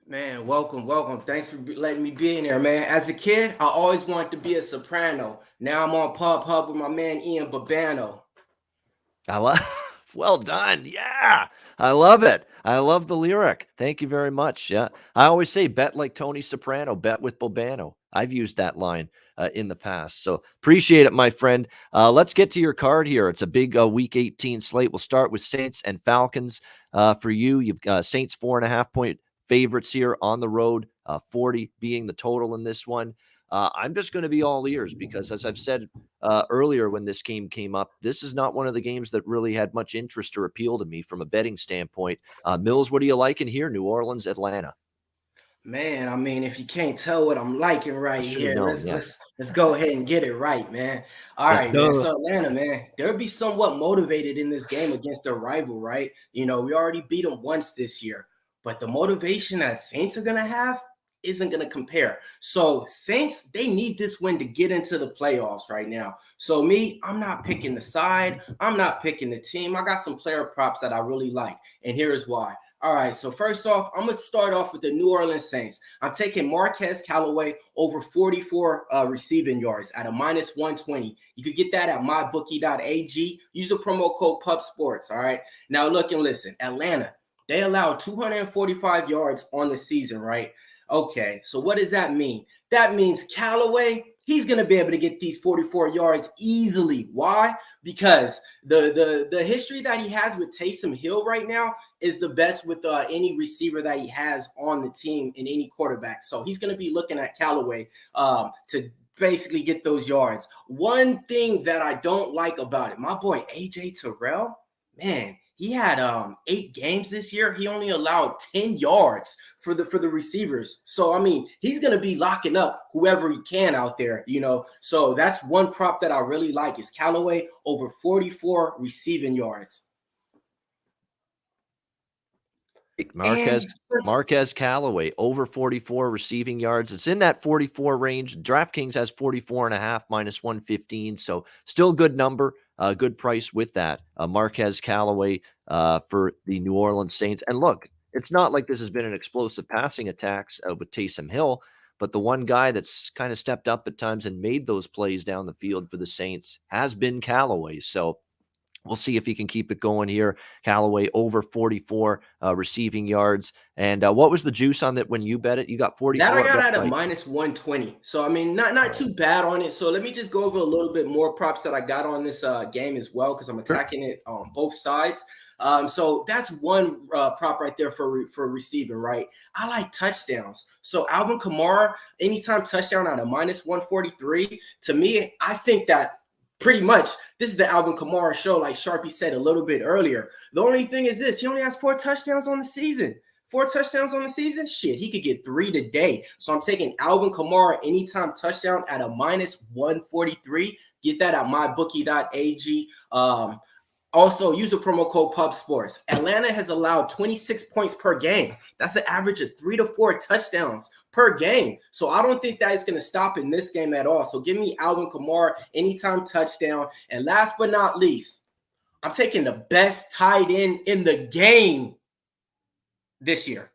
Man, welcome. Thanks for letting me be in there, man. As a kid, I always wanted to be a soprano. Now I'm on Pub Hub with my man Ian Babano. Well done. Yeah, I love it. I love the lyric. Thank you very much. Yeah, I always say bet like Tony Soprano, bet with Bobano. I've used that line in the past. So appreciate it, my friend. Let's get to your card here. It's a big Week 18 slate. We'll start with Saints and Falcons. For you, you've got Saints 4.5-point favorites here on the road, 40 being the total in this one. I'm just going to be all ears because, as I've said earlier when this game came up, this is not one of the games that really had much interest or appeal to me from a betting standpoint. Mills, what are you liking here? New Orleans, Atlanta. Man, I mean, if you can't tell what I'm liking right here, let's go ahead and get it right, man. All right, man. So Atlanta, man, they'll be somewhat motivated in this game against their rival, right? You know, we already beat them once this year, but the motivation that Saints are going to have isn't going to compare. So Saints, they need this win to get into the playoffs right now. So me, I'm not picking the side. I'm not picking the team. I got some player props that I really like, and here's why. All right, so first off, I'm going to start off with the New Orleans Saints. I'm taking Marquez Callaway over 44 receiving yards at a -120. You could get that at mybookie.ag. Use the promo code PUBSPORTS, all right? Now, look and listen. Atlanta, they allowed 245 yards on the season, right? Okay, so what does that mean? That means Callaway, he's going to be able to get these 44 yards easily. Why? Because the history that he has with Taysom Hill right now is the best with any receiver that he has on the team and any quarterback. So he's going to be looking at Callaway to basically get those yards. One thing that I don't like about it, my boy AJ Terrell, man, he had 8 games this year. He only allowed 10 yards for the receivers. So, I mean, he's going to be locking up whoever he can out there, you know. So that's one prop that I really like is Callaway over 44 receiving yards. Marquez Callaway over 44 receiving yards. It's in that 44 range. DraftKings has 44.5 minus 115. So still good number, good price with that. Marquez Callaway for the New Orleans Saints. And look, it's not like this has been an explosive passing attacks with Taysom Hill, but the one guy that's kind of stepped up at times and made those plays down the field for the Saints has been Callaway. So we'll see if he can keep it going here. Callaway over 44 receiving yards. And what was the juice on that when you bet it? You got 44. That I got at a minus 120. So, I mean, not too bad on it. So let me just go over a little bit more props that I got on this game as well, because I'm attacking it on both sides. So that's one prop right there for receiving, right? I like touchdowns. So Alvin Kamara, anytime touchdown at a minus 143, to me, I think that pretty much this is the Alvin Kamara show, like Sharpie said a little bit earlier. The only thing is this: he only has 4 touchdowns on the season. 4 touchdowns on the season? Shit, he could get 3 today. So I'm taking Alvin Kamara anytime touchdown at a minus 143. Get that at mybookie.ag. Also, use the promo code PUBSPORTS. Atlanta has allowed 26 points per game. That's an average of 3 to 4 touchdowns per game. So I don't think that is going to stop in this game at all. So give me Alvin Kamara anytime touchdown. And last but not least, I'm taking the best tight end in the game this year.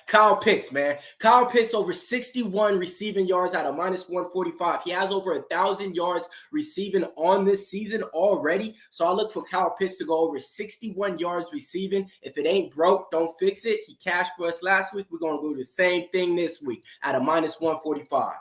Kyle Pitts, man. Kyle Pitts over 61 receiving yards at a minus 145. He has over 1,000 yards receiving on this season already. So I look for Kyle Pitts to go over 61 yards receiving. If it ain't broke, don't fix it. He cashed for us last week. We're going to do the same thing this week at a minus 145.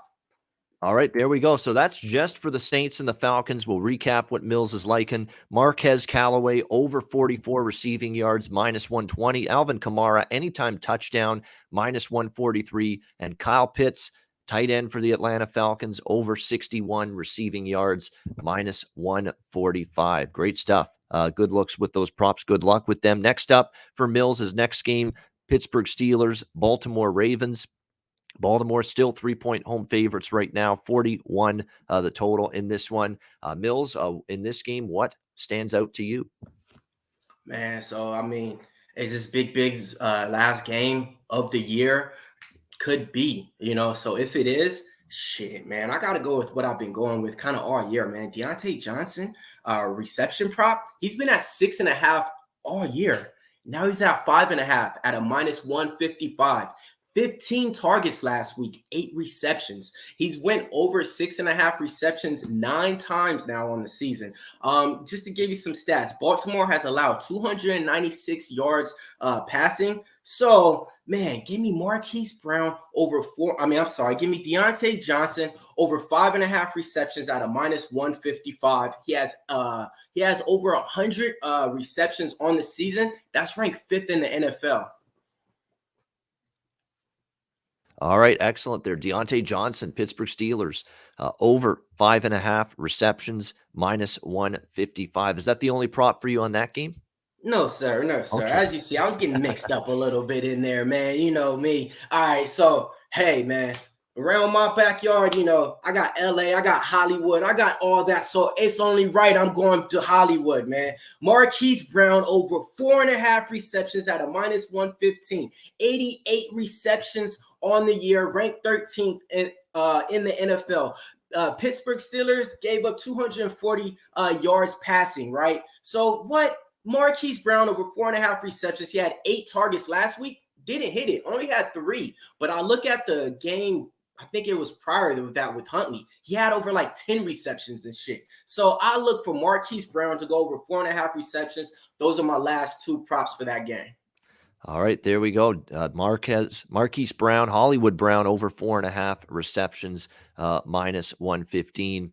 All right, there we go. So that's just for the Saints and the Falcons. We'll recap what Mills is liking. Marquez Callaway over 44 receiving yards, minus 120. Alvin Kamara, anytime touchdown, minus 143. And Kyle Pitts, tight end for the Atlanta Falcons, over 61 receiving yards, minus 145. Great stuff. Good looks with those props. Good luck with them. Next up for Mills is next game, Pittsburgh Steelers, Baltimore Ravens. Baltimore still 3-point home favorites right now, 41 the total in this one. Mills, in this game, what stands out to you? Man, so, I mean, is this Big's last game of the year? Could be, So if it is, shit, man, I got to go with what I've been going with kind of all year, man. Deontay Johnson, reception prop, he's been at 6.5 all year. Now he's at 5.5 at a minus 155. 15 targets last week, 8 receptions. He's went over 6.5 receptions 9 times now on the season. Just to give you some stats, Baltimore has allowed 296 yards passing. So, man, give me Marquise Brown over give me Deontay Johnson over 5.5 receptions at a minus 155. He has over 100 receptions on the season. That's ranked 5th in the NFL. All right, excellent there. Deontay Johnson, Pittsburgh Steelers, over 5.5 receptions, minus 155. Is that the only prop for you on that game? No, sir. No, sir. Okay. As you see, I was getting mixed up a little bit in there, man. You know me. All right, so, hey, man, around my backyard, I got LA, I got Hollywood, I got all that. So it's only right I'm going to Hollywood, man. Marquise Brown over 4.5 receptions at a minus 115. 88 receptions on the year, ranked 13th in the NFL. Pittsburgh Steelers gave up 240 yards passing, right? So what? Marquise Brown over 4.5 receptions. He had 8 targets last week. Didn't hit it. Only had 3. But I look at the game, I think it was prior to that with Huntley. He had over like 10 receptions and shit. So I look for Marquise Brown to go over 4.5 receptions. Those are my last 2 props for that game. All right, there we go. Marquise Brown, Hollywood Brown over 4.5 receptions, minus 115.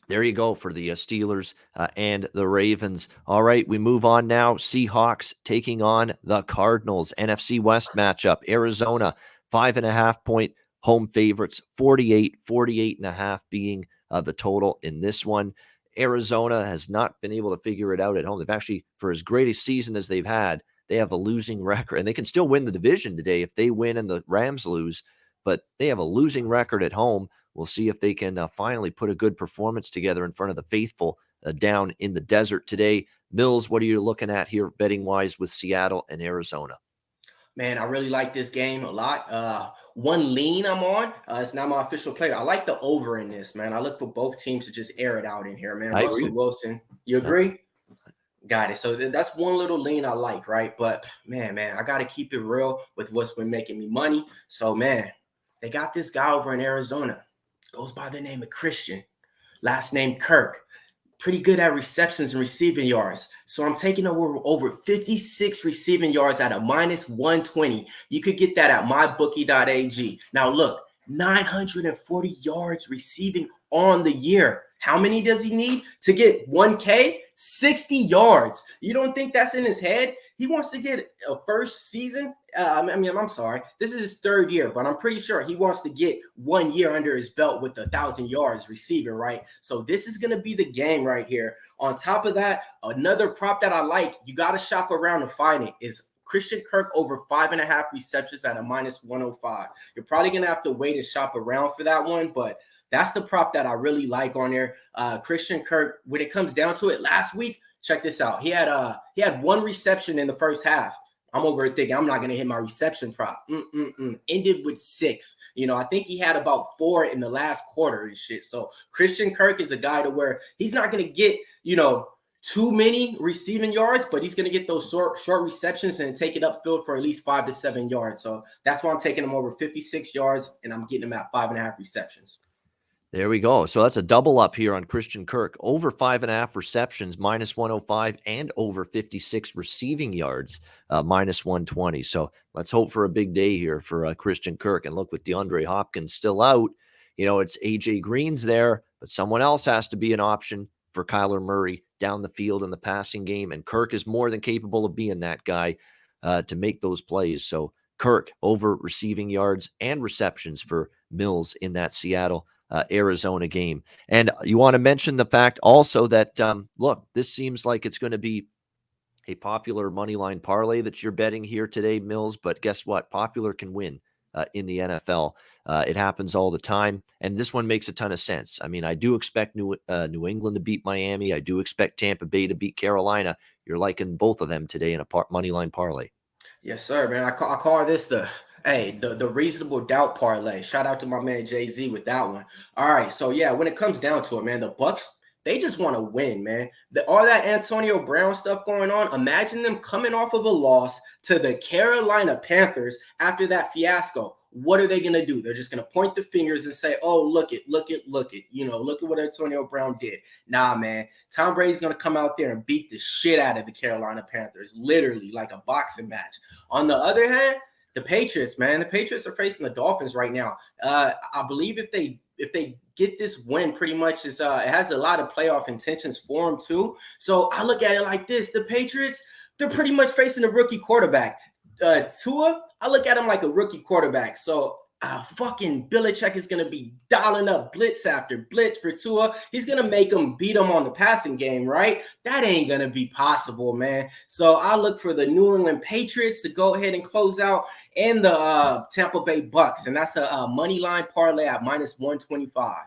There you go for the Steelers and the Ravens. All right, we move on now. Seahawks taking on the Cardinals. NFC West matchup. Arizona, 5.5-point home favorites. 48.5 being the total in this one. Arizona has not been able to figure it out at home. They've actually, for as great a season as they've had, they have a losing record, and they can still win the division today if they win and the Rams lose, but they have a losing record at home. We'll see if they can finally put a good performance together in front of the faithful down in the desert today. Mills, what are you looking at here betting-wise with Seattle and Arizona? Man, I really like this game a lot. One lean I'm on. It's not my official player. I like the over in this, man. I look for both teams to just air it out in here, man. I Russell agree. Wilson, you agree? Got it. So that's one little lean I like, right? But man, I got to keep it real with what's been making me money. So, man, they got this guy over in Arizona. Goes by the name of Christian. Last name Kirk. Pretty good at receptions and receiving yards. So I'm taking over 56 receiving yards at a -120. You could get that at mybookie.ag. Now, look, 940 yards receiving on the year. How many does he need to get 1K? 60 yards. You don't think that's in his head? He wants to get a first season. I'm sorry. This is his third year, but I'm pretty sure he wants to get 1 year under his belt with 1,000 yards receiving, right? So this is going to be the game right here. On top of that, another prop that I like, you got to shop around to find it, is Christian Kirk over 5.5 receptions at a -105. You're probably going to have to wait and shop around for that one, but that's the prop that I really like on there. Christian Kirk, when it comes down to it, last week, check this out. He had 1 reception in the first half. I'm over here thinking I'm not going to hit my reception prop. Ended with 6. I think he had about 4 in the last quarter and shit. So Christian Kirk is a guy to where he's not going to get, too many receiving yards, but he's going to get those short receptions and take it upfield for at least 5 to 7 yards. So that's why I'm taking him over 56 yards, and I'm getting him at 5.5 receptions. There we go. So that's a double up here on Christian Kirk. Over 5.5 receptions, -105, and over 56 receiving yards, -120. So let's hope for a big day here for Christian Kirk. And look, with DeAndre Hopkins still out, it's AJ Green's there, but someone else has to be an option for Kyler Murray down the field in the passing game. And Kirk is more than capable of being that guy to make those plays. So Kirk over receiving yards and receptions for Mills in that Seattle Arizona game. And you want to mention the fact also that, look, this seems like it's going to be a popular money line parlay that you're betting here today, Mills. But guess what? Popular can win in the NFL. It happens all the time. And this one makes a ton of sense. I mean, I do expect New England to beat Miami. I do expect Tampa Bay to beat Carolina. You're liking both of them today in a money line parlay. Yes, sir, man. I call this the reasonable doubt parlay. Shout out to my man Jay-Z with that one. All right, so yeah, when it comes down to it, man, the Bucs, they just want to win, man. All that Antonio Brown stuff going on, imagine them coming off of a loss to the Carolina Panthers after that fiasco. What are they going to do? They're just going to point the fingers and say, oh, look at, look at what Antonio Brown did. Nah, man. Tom Brady's going to come out there and beat the shit out of the Carolina Panthers, literally like a boxing match. On the other hand, the Patriots, man, the Patriots are facing the Dolphins right now. I believe if they get this win, pretty much it has a lot of playoff intentions for them too. So I look at it like this: the Patriots, they're pretty much facing a rookie quarterback. Tua, I look at him like a rookie quarterback. So fucking Belichick is going to be dialing up blitz after blitz for Tua. He's going to make him beat him on the passing game, right? That ain't going to be possible, man. So I look for the New England Patriots to go ahead and close out, and the Tampa Bay Bucs. And that's a money line parlay at -125.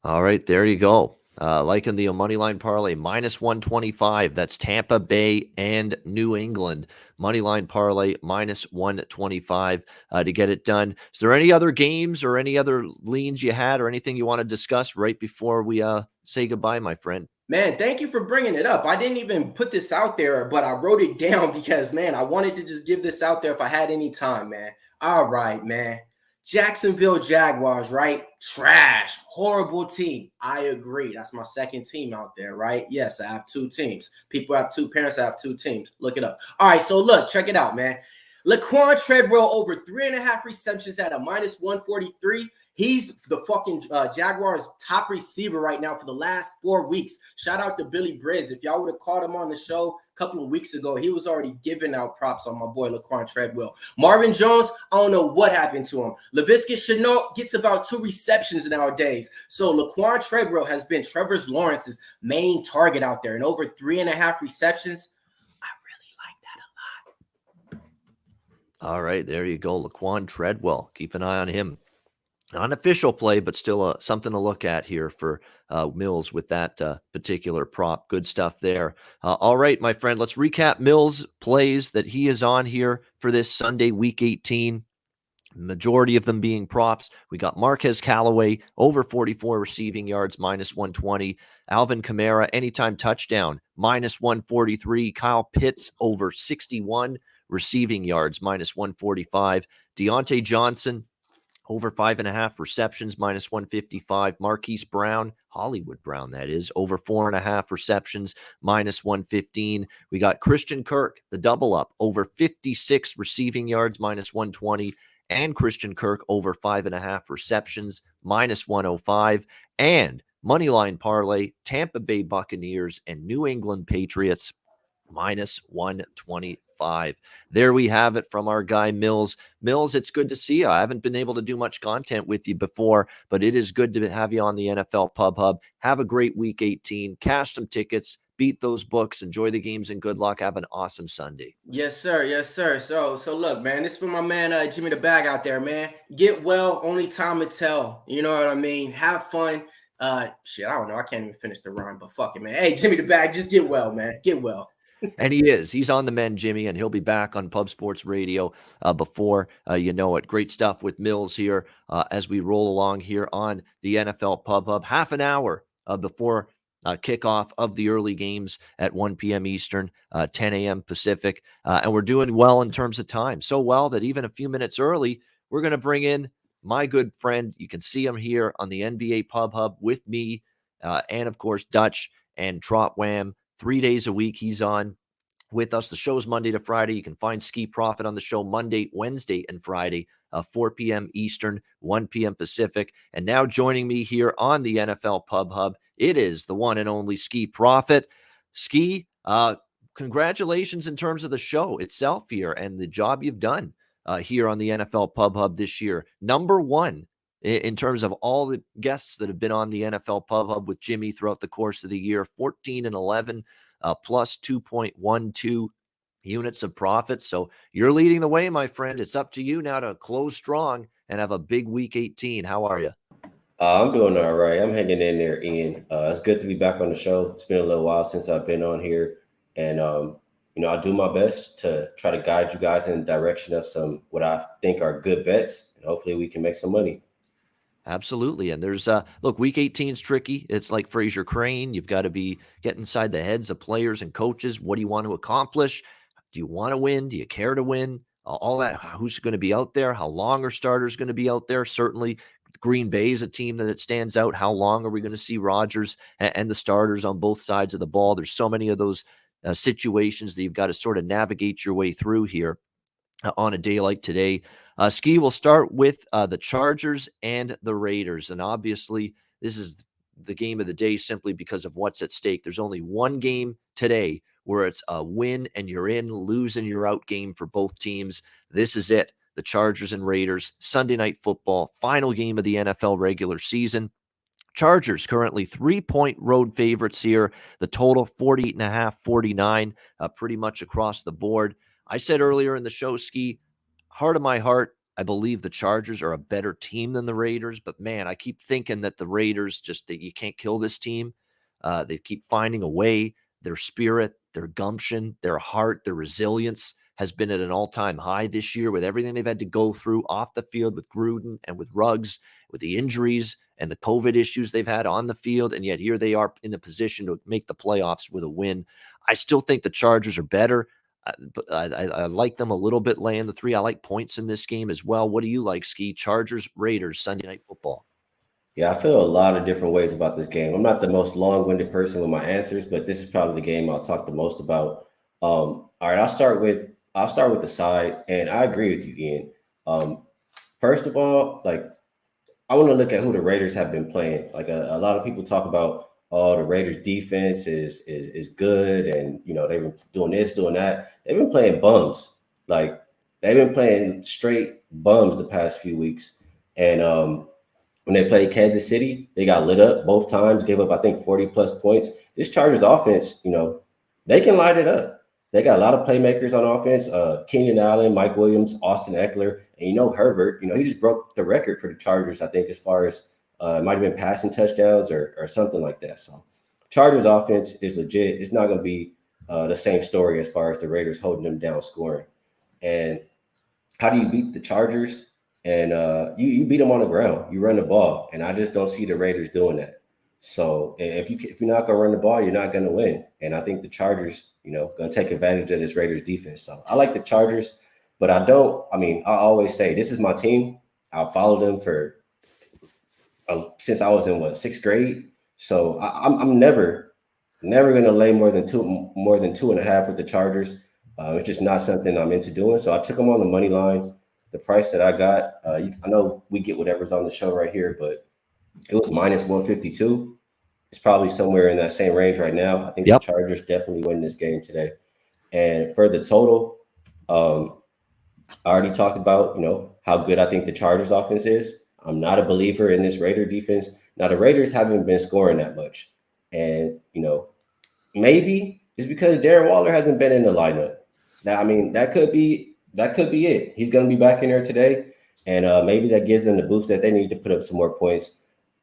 All right, there you go. Liking the money line parlay, -125. That's Tampa Bay and New England. Money line parlay, -125 to get it done. Is there any other games or any other leans you had or anything you want to discuss right before we say goodbye, my friend? Man, thank you for bringing it up. I didn't even put this out there, but I wrote it down because, man, I wanted to just give this out there if I had any time, man. All right, man. Jacksonville Jaguars, right? Trash, horrible team. I agree. That's my second team out there, right? Yes, I have 2 teams. People have 2 parents. I have 2 teams. Look it up. All right, so look, check it out, man. Laquan Treadwell over 3.5 receptions at a -143. He's the fucking Jaguars' top receiver right now for the last 4 weeks. Shout out to Billy Briz. If y'all would have caught him on the show a couple of weeks ago, he was already giving out props on my boy Laquan Treadwell. Marvin Jones, I don't know what happened to him. Laviska Shenault gets about 2 receptions nowadays. So Laquan Treadwell has been Trevor Lawrence's main target out there, and over 3.5 receptions. I really like that a lot. All right, there you go. Laquan Treadwell. Keep an eye on him. unofficial play, but still something to look at here for Mills with that particular prop. Good stuff there. All right, my friend, let's recap Mills' plays that he is on here for this Sunday, Week 18. Majority of them being props. We got Marquez Callaway over 44 receiving yards, -120. Alvin Kamara, anytime touchdown, -143. Kyle Pitts over 61 receiving yards, -145. Deontay Johnson, over 5.5 receptions, -155. Marquise Brown, Hollywood Brown, that is, over 4.5 receptions, -115. We got Christian Kirk, the double up, over 56 receiving yards, -120. And Christian Kirk over 5.5 receptions, -105. And moneyline parlay, Tampa Bay Buccaneers and New England Patriots, -125. There we have it from our guy Mills. Mills, it's good to see you. I haven't been able to do much content with you before, but it is good to have you on the NFL Pub Hub. Have a great Week 18. Cash some tickets. Beat those books, enjoy the games, and good luck. Have an awesome Sunday. Yes, sir. Yes, sir. So look, man, this is for my man Jimmy the Bag out there, man. Get well, only time to tell. You know what I mean? Have fun. Shit, I don't know. I can't even finish the rhyme, but fuck it, man. Hey, Jimmy the Bag, just get well, man. Get well. And he is. He's on the mend, Jimmy, and he'll be back on Pub Sports Radio before you know it. Great stuff with Mills here as we roll along here on the NFL Pub Hub. Half an hour before kickoff of the early games at 1 p.m. Eastern, 10 a.m. Pacific. And we're doing well in terms of time. So well that even a few minutes early, we're going to bring in my good friend. You can see him here on the NBA Pub Hub with me and, of course, Dutch and Trot Wham. 3 days a week he's on with us. The show's Monday to Friday. You can find Ski Profit on the show Monday, Wednesday, and Friday, 4 p.m. Eastern, 1 p.m. Pacific. And now joining me here on the NFL Pub Hub, it is the one and only Ski Profit. Ski, congratulations in terms of the show itself here and the job you've done here on the NFL Pub Hub this year. Number one in terms of all the guests that have been on the NFL Pub Hub with Jimmy throughout the course of the year, 14-11, plus 2.12 units of profit. So you're leading the way, my friend. It's up to you now to close strong and have a big Week 18. How are you? I'm doing all right. I'm hanging in there, Ian. It's good to be back on the show. It's been a little while since I've been on here. And, I'll do my best to try to guide you guys in the direction of some what I think are good bets. And hopefully we can make some money. Absolutely. And there's look, Week 18 is tricky. It's like Fraser Crane. You've got to get inside the heads of players and coaches. What do you want to accomplish? Do you want to win? Do you care to win? All that. Who's going to be out there? How long are starters going to be out there? Certainly Green Bay is a team that it stands out. How long are we going to see Rodgers and the starters on both sides of the ball? There's so many of those situations that you've got to sort of navigate your way through here on a day like today. Ski, will start with the Chargers and the Raiders. And obviously, this is the game of the day simply because of what's at stake. There's only one game today where it's a win and you're in, lose and you're out game for both teams. This is it. The Chargers and Raiders, Sunday Night Football, final game of the NFL regular season. Chargers currently 3-point road favorites here. The total 48.5, 49, pretty much across the board. I said earlier in the show, Ski, heart of my heart, I believe the Chargers are a better team than the Raiders. But, man, I keep thinking that the Raiders that you can't kill this team. They keep finding a way. Their spirit, their gumption, their heart, their resilience has been at an all-time high this year with everything they've had to go through off the field with Gruden and with Ruggs, with the injuries and the COVID issues they've had on the field. And yet here they are in the position to make the playoffs with a win. I still think the Chargers are better. But I like them a little bit laying the 3. I like points in this game as well. What do you like, Ski? Chargers, Raiders, Sunday Night Football. Yeah, I feel a lot of different ways about this game. I'm not the most long-winded person with my answers, but this is probably the game I'll talk the most about. All right, I'll start with the side, and I agree with you, Ian. First of all, I want to look at who the Raiders have been playing. A lot of people talk about, the Raiders defense is good. And, they've been doing this, doing that. They've been playing bums. They've been playing straight bums the past few weeks. And when they played Kansas City, they got lit up both times, gave up, I think, 40 plus points. This Chargers offense, they can light it up. They got a lot of playmakers on offense. Keenan Allen, Mike Williams, Austin Eckler, and Herbert. He just broke the record for the Chargers, I think, as far as it might have been passing touchdowns or something like that. So Chargers offense is legit. It's not going to be the same story as far as the Raiders holding them down scoring. And how do you beat the Chargers? And you beat them on the ground. You run the ball, and I just don't see the Raiders doing that. So if you're not going to run the ball, you're not going to win. And I think the Chargers, going to take advantage of this Raiders defense. So I like the Chargers, but I always say this is my team. I'll follow them for since I was in 6th grade. So I'm never going to lay more than 2.5 with the Chargers. It's just not something I'm into doing. So I took them on the money line. The price that I got, I know we get whatever's on the show right here, but it was minus 152. It's probably somewhere in that same range right now. I think the Chargers definitely win this game today. And for the total, I already talked about, how good I think the Chargers offense is. I'm not a believer in this Raider defense. Now, the Raiders haven't been scoring that much. And, maybe it's because Darren Waller hasn't been in the lineup. That could be it. He's going to be back in there today. And maybe that gives them the boost that they need to put up some more points.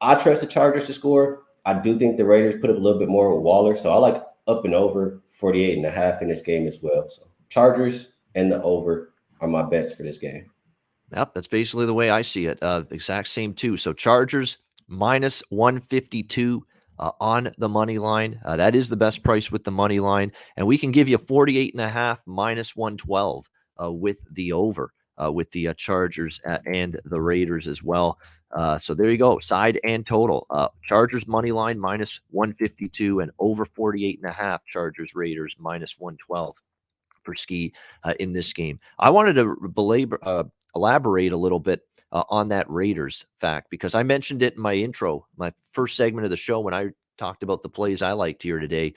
I trust the Chargers to score. I do think the Raiders put up a little bit more with Waller. So I like up and over 48.5 in this game as well. So Chargers and the over are my bets for this game. Yep, that's basically the way I see it. Exact same too. So Chargers minus 152 on the money line. That is the best price with the money line. And we can give you 48.5 minus 112 with the over with the Chargers and the Raiders as well. So there you go. Side and total. Chargers money line minus 152 and over 48.5. Chargers Raiders minus 112 for Ski in this game. I wanted to elaborate a little bit on that Raiders fact because I mentioned it in my intro, my first segment of the show when I talked about the plays I liked here today,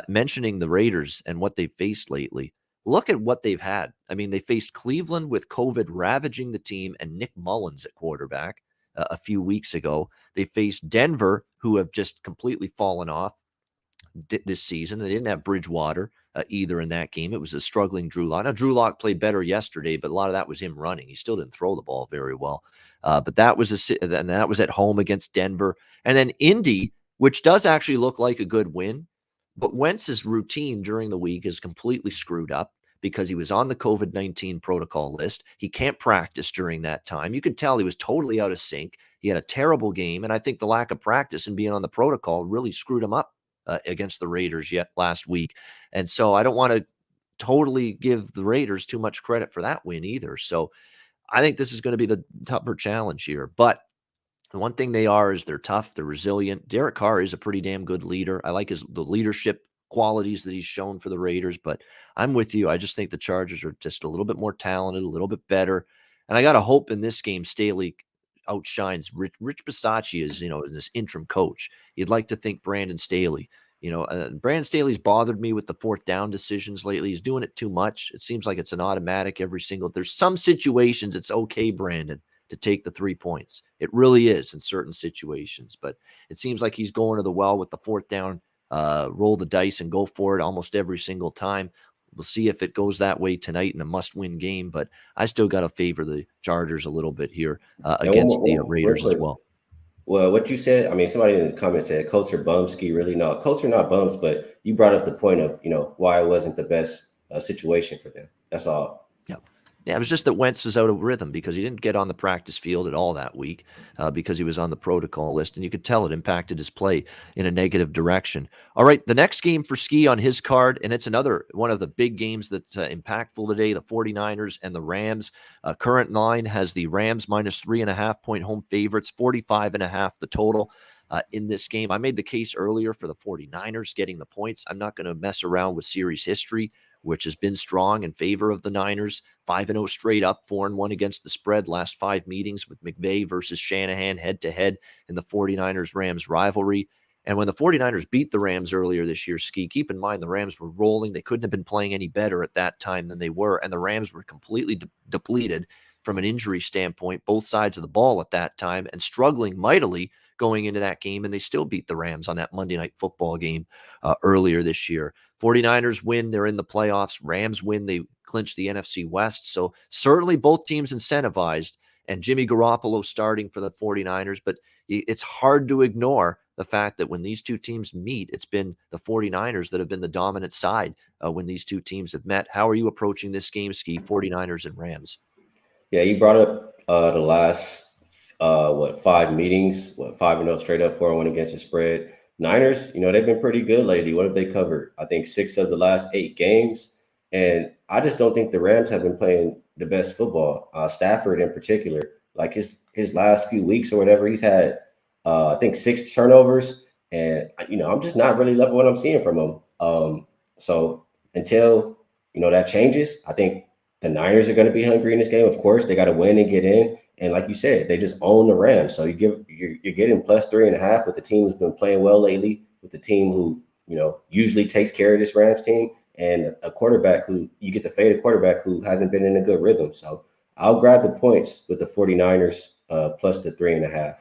mentioning the Raiders and what they've faced lately. Look at what they've had. They faced Cleveland with COVID ravaging the team and Nick Mullins at quarterback a few weeks ago. They faced Denver, who have just completely fallen off this season. They didn't have Bridgewater either in that game. It was a struggling Drew Lock. Now, Drew Lock played better yesterday, but a lot of that was him running. He still didn't throw the ball very well. But that was at home against Denver. And then Indy, which does actually look like a good win, but Wentz's routine during the week is completely screwed up because he was on the COVID-19 protocol list. He can't practice during that time. You could tell he was totally out of sync. He had a terrible game, and I think the lack of practice and being on the protocol really screwed him up against the Raiders last week. And so I don't want to totally give the Raiders too much credit for that win either. So I think this is going to be the tougher challenge here. But the one thing they are is they're tough, they're resilient. Derek Carr is a pretty damn good leader. I like the leadership qualities that he's shown for the Raiders, but I'm with you. I just think the Chargers are just a little bit more talented, a little bit better. And I got to hope in this game Staley outshines Rich Bisaccia is, in this interim coach. You'd like to think Brandon Staley, Brandon Staley's bothered me with the 4th down decisions lately. He's doing it too much. It seems like it's an automatic there's some situations it's okay, Brandon, to take the 3 points. It really is in certain situations, but it seems like he's going to the well with the 4th down, roll the dice and go for it almost every single time. We'll see if it goes that way tonight in a must-win game, but I still got to favor the Chargers a little bit here against the Raiders as well. Well, what you said, somebody in the comments said Colts are bums. Ski, really not. Colts are not bums, but you brought up the point of, why it wasn't the best situation for them. That's all. Yeah, it was just that Wentz was out of rhythm because he didn't get on the practice field at all that week because he was on the protocol list, and you could tell it impacted his play in a negative direction. All right, the next game for Ski on his card, and it's another one of the big games that's impactful today, the 49ers and the Rams. Current line has the Rams minus 3.5 point home favorites, 45.5 the total. In this game, I made the case earlier for the 49ers getting the points. I'm not going to mess around with series history, which has been strong in favor of the Niners. 5-0 straight up, 4-1 against the spread. Last 5 meetings with McVay versus Shanahan head-to-head in the 49ers-Rams rivalry. And when the 49ers beat the Rams earlier this year, Ski, keep in mind the Rams were rolling. They couldn't have been playing any better at that time than they were, and the Rams were completely depleted from an injury standpoint, both sides of the ball at that time, and struggling mightily going into that game, and they still beat the Rams on that Monday Night Football game earlier this year. 49ers win, they're in the playoffs. Rams win, they clinch the NFC West. So certainly both teams incentivized, and Jimmy Garoppolo starting for the 49ers, but it's hard to ignore the fact that when these two teams meet, it's been the 49ers that have been the dominant side when these two teams have met. How are you approaching this game, Ski, 49ers and Rams? Yeah, you brought up the last, 5 meetings, 5-0 straight up, 4-1 against the spread. Niners, they've been pretty good lately. What have they covered? I think 6 of the last 8 games. And I just don't think the Rams have been playing the best football. Stafford in particular, like his last few weeks or whatever, he's had, I think 6 turnovers. And, I'm just not really loving what I'm seeing from him. So until, that changes, I think the Niners are going to be hungry in this game. Of course, they got to win and get in. And like you said, they just own the Rams. So you're getting plus 3.5 with the team who's been playing well lately, with the team who, usually takes care of this Rams team, and a quarterback who you get to fade a quarterback who hasn't been in a good rhythm. So I'll grab the points with the 49ers plus the 3.5.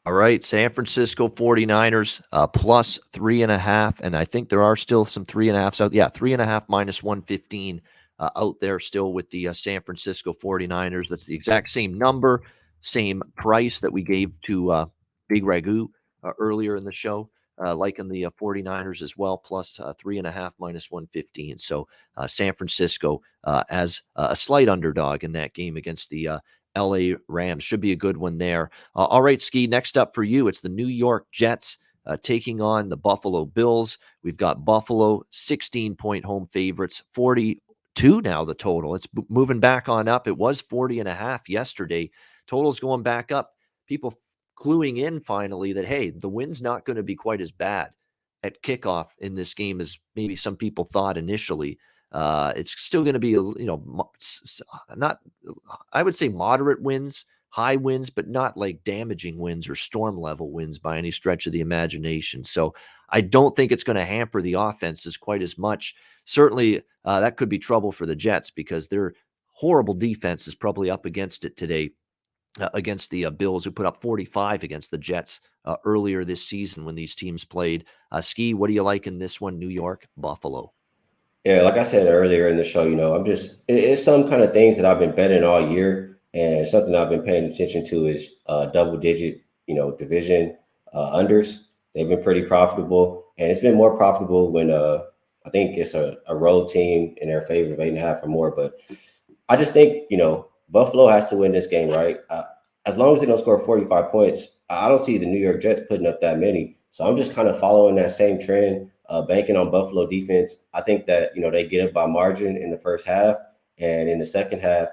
All right, San Francisco 49ers plus 3.5, and I think there are still some 3.5s out. Yeah, 3.5 minus 115 out there still with the San Francisco 49ers. That's the exact same number, same price that we gave to Big Ragu earlier in the show, like in the 49ers as well, plus 3.5 minus 115. So San Francisco as a slight underdog in that game against the LA Rams. Should be a good one there. All right, Ski, next up for you, it's the New York Jets taking on the Buffalo Bills. We've got Buffalo 16-point home favorites, 42 now the total. It's moving back on up. It was 40.5 yesterday. Total's going back up. People cluing in finally that, hey, the win's not going to be quite as bad at kickoff in this game as maybe some people thought initially. It's still going to be, not, I would say moderate wins, high wins, but not like damaging wins or storm level wins by any stretch of the imagination. So I don't think it's going to hamper the offenses quite as much. Certainly that could be trouble for the Jets because their horrible defense is probably up against it today. Against the Bills, who put up 45 against the Jets earlier this season when these teams played. Ski, what do you like in this one, New York, Buffalo? Yeah, like I said earlier in the show, it's some kind of things that I've been betting all year, and something I've been paying attention to is double-digit, division unders. They've been pretty profitable, and it's been more profitable when I think it's a road team in their favor of 8.5 or more. But I just think, Buffalo has to win this game, right? As long as they don't score 45 points, I don't see the New York Jets putting up that many. So I'm just kind of following that same trend, banking on Buffalo defense. I think that, they get up by margin in the first half. And in the second half,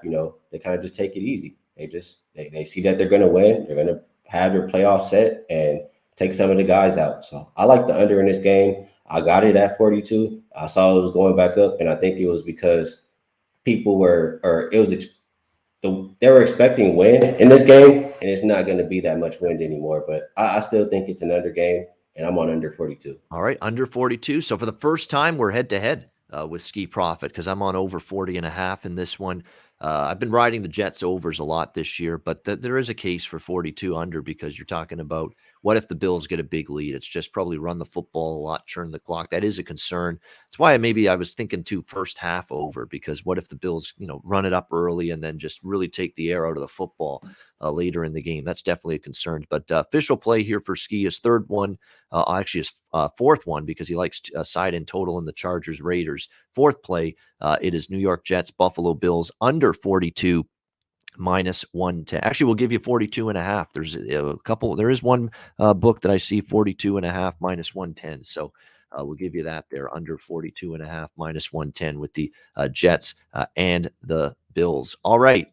they kind of just take it easy. They see that they're going to win. They're going to have their playoff set and take some of the guys out. So I like the under in this game. I got it at 42. I saw it was going back up. And I think it was because people they were expecting wind in this game, and it's not going to be that much wind anymore. But I still think it's an under game, and I'm on under 42. All right, under 42. So for the first time, we're head-to-head with Ski Profit because I'm on over 40.5 in this one. I've been riding the Jets overs a lot this year, but there is a case for 42 under because you're talking about what if the Bills get a big lead? It's just probably run the football a lot, churn the clock. That is a concern. That's why maybe I was thinking too first half over, because what if the Bills, run it up early and then just really take the air out of the football later in the game? That's definitely a concern. But official play here for Ski is third one, actually his fourth one, because he likes side in total in the Chargers Raiders. Fourth play, it is New York Jets, Buffalo Bills under 42. Minus 110. Actually, we'll give you 42.5. There's a couple. There is one book that I see 42.5 minus 110. So we'll give you that there under 42.5 minus 110 with the Jets and the Bills. All right.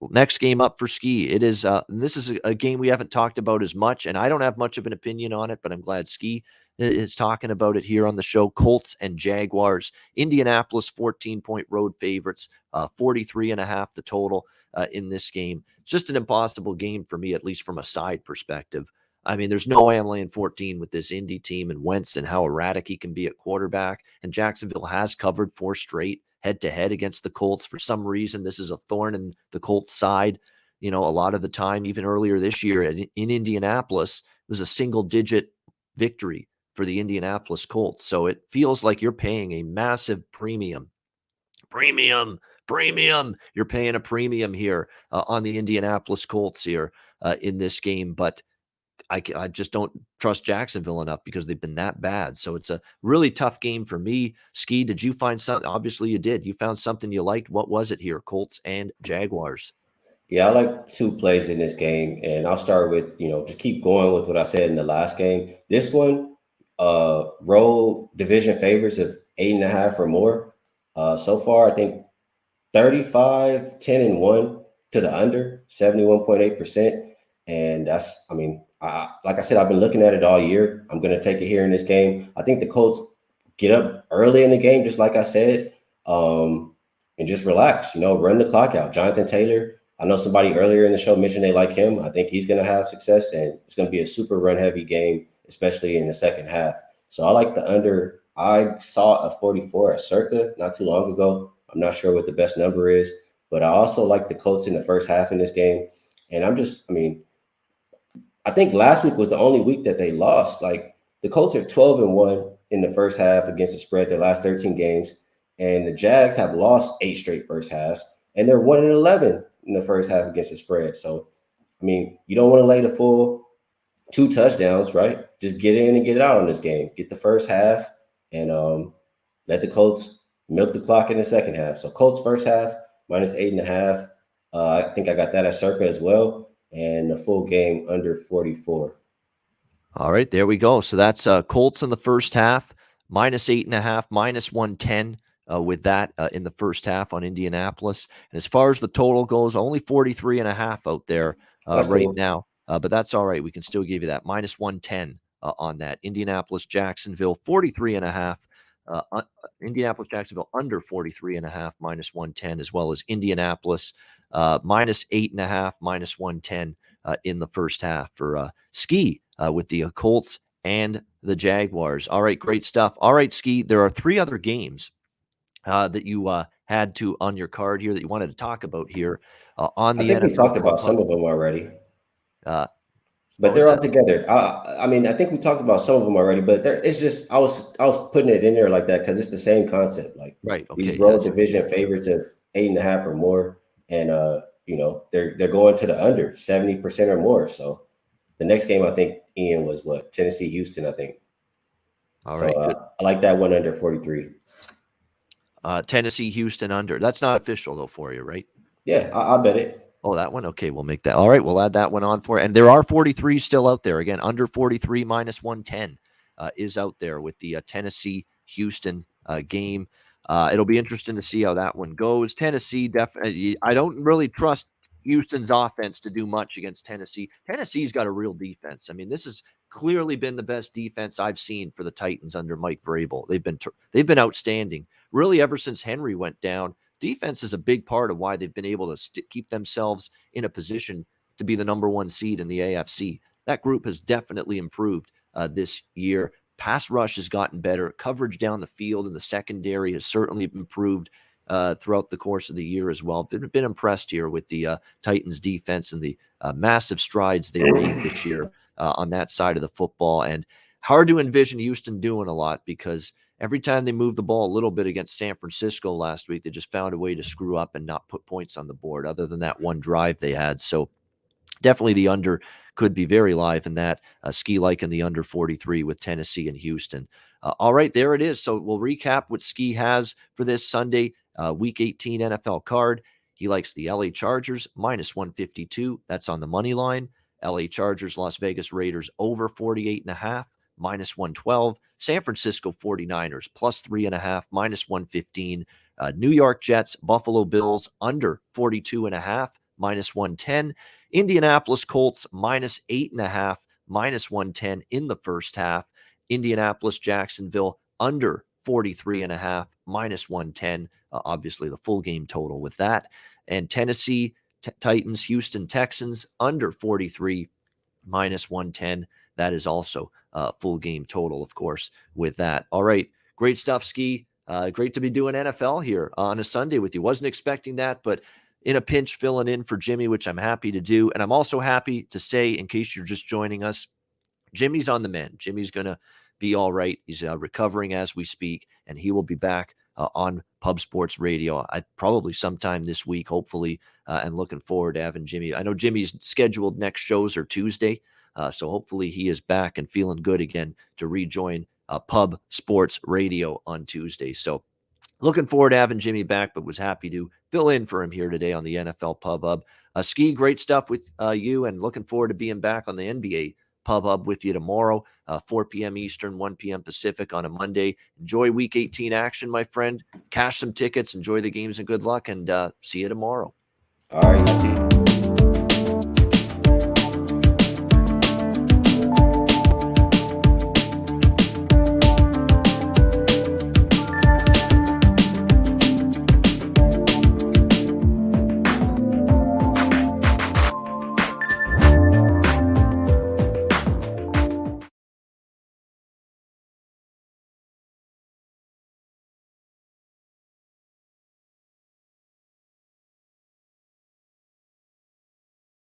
Next game up for Ski. It is this is a game we haven't talked about as much, and I don't have much of an opinion on it, but I'm glad Ski is talking about it here on the show. Colts and Jaguars. Indianapolis 14-point road favorites, 43.5 the total in this game. Just an impossible game for me, at least from a side perspective. I mean, there's no way I'm laying 14 with this Indy team and Wentz and how erratic he can be at quarterback. And Jacksonville has covered 4 straight head-to-head against the Colts. For some reason, this is a thorn in the Colts' side. a lot of the time, even earlier this year in Indianapolis, it was a single-digit victory for the Indianapolis Colts. So it feels like you're paying a massive premium. You're paying a premium here on the Indianapolis Colts here in this game. But I just don't trust Jacksonville enough because they've been that bad. So it's a really tough game for me. Ski, did you find something? Obviously you did. You found something you liked. What was it here? Colts and Jaguars. Yeah, I like 2 plays in this game, and I'll start with, just keep going with what I said in the last game. This one, road division favorites of 8.5 or more. So far, I think 35, 10 and 1 to the under, 71.8%. And that's, like I said, I've been looking at it all year. I'm going to take it here in this game. I think the Colts get up early in the game, just like I said, and just relax, run the clock out. Jonathan Taylor, I know somebody earlier in the show mentioned they like him. I think he's going to have success, and it's going to be a super run-heavy game, especially in the second half. So I like the under. I saw a 44 at Circa not too long ago. I'm not sure what the best number is, but I also like the Colts in the first half in this game. And I think last week was the only week that they lost. Like, the Colts are 12-1 in the first half against the spread their last 13 games. And the Jags have lost 8 straight first halves, and they're 1-11 in the first half against the spread. So, you don't want to lay the full 2 touchdowns, right? Just get in and get it out on this game. Get the first half and let the Colts milk the clock in the second half. So Colts first half, -8.5. I think I got that at Circa as well. And the full game under 44. All right, there we go. So that's Colts in the first half, -8.5, -110 with that in the first half on Indianapolis. And as far as the total goes, only 43.5 out there right now. But that's all right. We can still give you that -110 on that. Indianapolis, Jacksonville, 43.5. Indianapolis, Jacksonville under 43.5, -110, as well as Indianapolis, -8.5, -110 in the first half for Ski with the Colts and the Jaguars. All right, great stuff. All right, Ski, there are 3 other games that you had to on your card here that you wanted to talk about here on the I think NFL. we talked about some of them already. But they're all together. I think we talked about some of them already, but it's just I was putting it in there like that because it's the same concept. Like, right, okay, these road division favorites of 8.5 or more, and they're going to the under 70% or more. So the next game, I think, Ian, was what? Tennessee, Houston, I think. All right, I like that one under 43. Tennessee, Houston under. That's not official though for you, right? Yeah, I bet it. Oh, that one? Okay, we'll make that. All right, we'll add that one on for it. And there are 43 still out there. Again, under 43, -110 is out there with the Tennessee-Houston game. It'll be interesting to see how that one goes. Tennessee, definitely. I don't really trust Houston's offense to do much against Tennessee. Tennessee's got a real defense. This has clearly been the best defense I've seen for the Titans under Mike Vrabel. They've been outstanding, really, ever since Henry went down. Defense is a big part of why they've been able to keep themselves in a position to be the number 1 seed in the AFC. That group has definitely improved this year. Pass rush has gotten better. Coverage down the field in the secondary has certainly improved throughout the course of the year as well. Been impressed here with the Titans defense and the massive strides they made this year on that side of the football. And hard to envision Houston doing a lot because every time they moved the ball a little bit against San Francisco last week, they just found a way to screw up and not put points on the board other than that one drive they had. So definitely the under could be very live in that. Ski like in the under 43 with Tennessee and Houston. All right, there it is. So we'll recap what Ski has for this Sunday, Week 18 NFL card. He likes the LA Chargers, -152. That's on the money line. LA Chargers, Las Vegas Raiders, over 48.5. -112. San Francisco 49ers +3.5, -115. New York Jets, Buffalo Bills under 42.5, -110. Indianapolis Colts -8.5, -110 in the first half. Indianapolis Jacksonville under 43.5, -110. Obviously the full game total with that. And Tennessee Titans, Houston Texans under 43, -110. That is also a full game total, of course, with that. All right. Great stuff, Ski. Great to be doing NFL here on a Sunday with you. Wasn't expecting that, but in a pinch filling in for Jimmy, which I'm happy to do. And I'm also happy to say, in case you're just joining us, Jimmy's on the mend. Jimmy's going to be all right. He's recovering as we speak, and he will be back on Pub Sports Radio probably sometime this week, hopefully, and looking forward to having Jimmy. I know Jimmy's scheduled next shows are Tuesday, so hopefully he is back and feeling good again to rejoin Pub Sports Radio on Tuesday. So looking forward to having Jimmy back, but was happy to fill in for him here today on the NFL Pub Hub. Ski, great stuff with you, and looking forward to being back on the NBA Pub Hub with you tomorrow, 4 p.m. Eastern, 1 p.m. Pacific on a Monday. Enjoy Week 18 action, my friend. Cash some tickets, enjoy the games, and good luck, and see you tomorrow. All right, see you.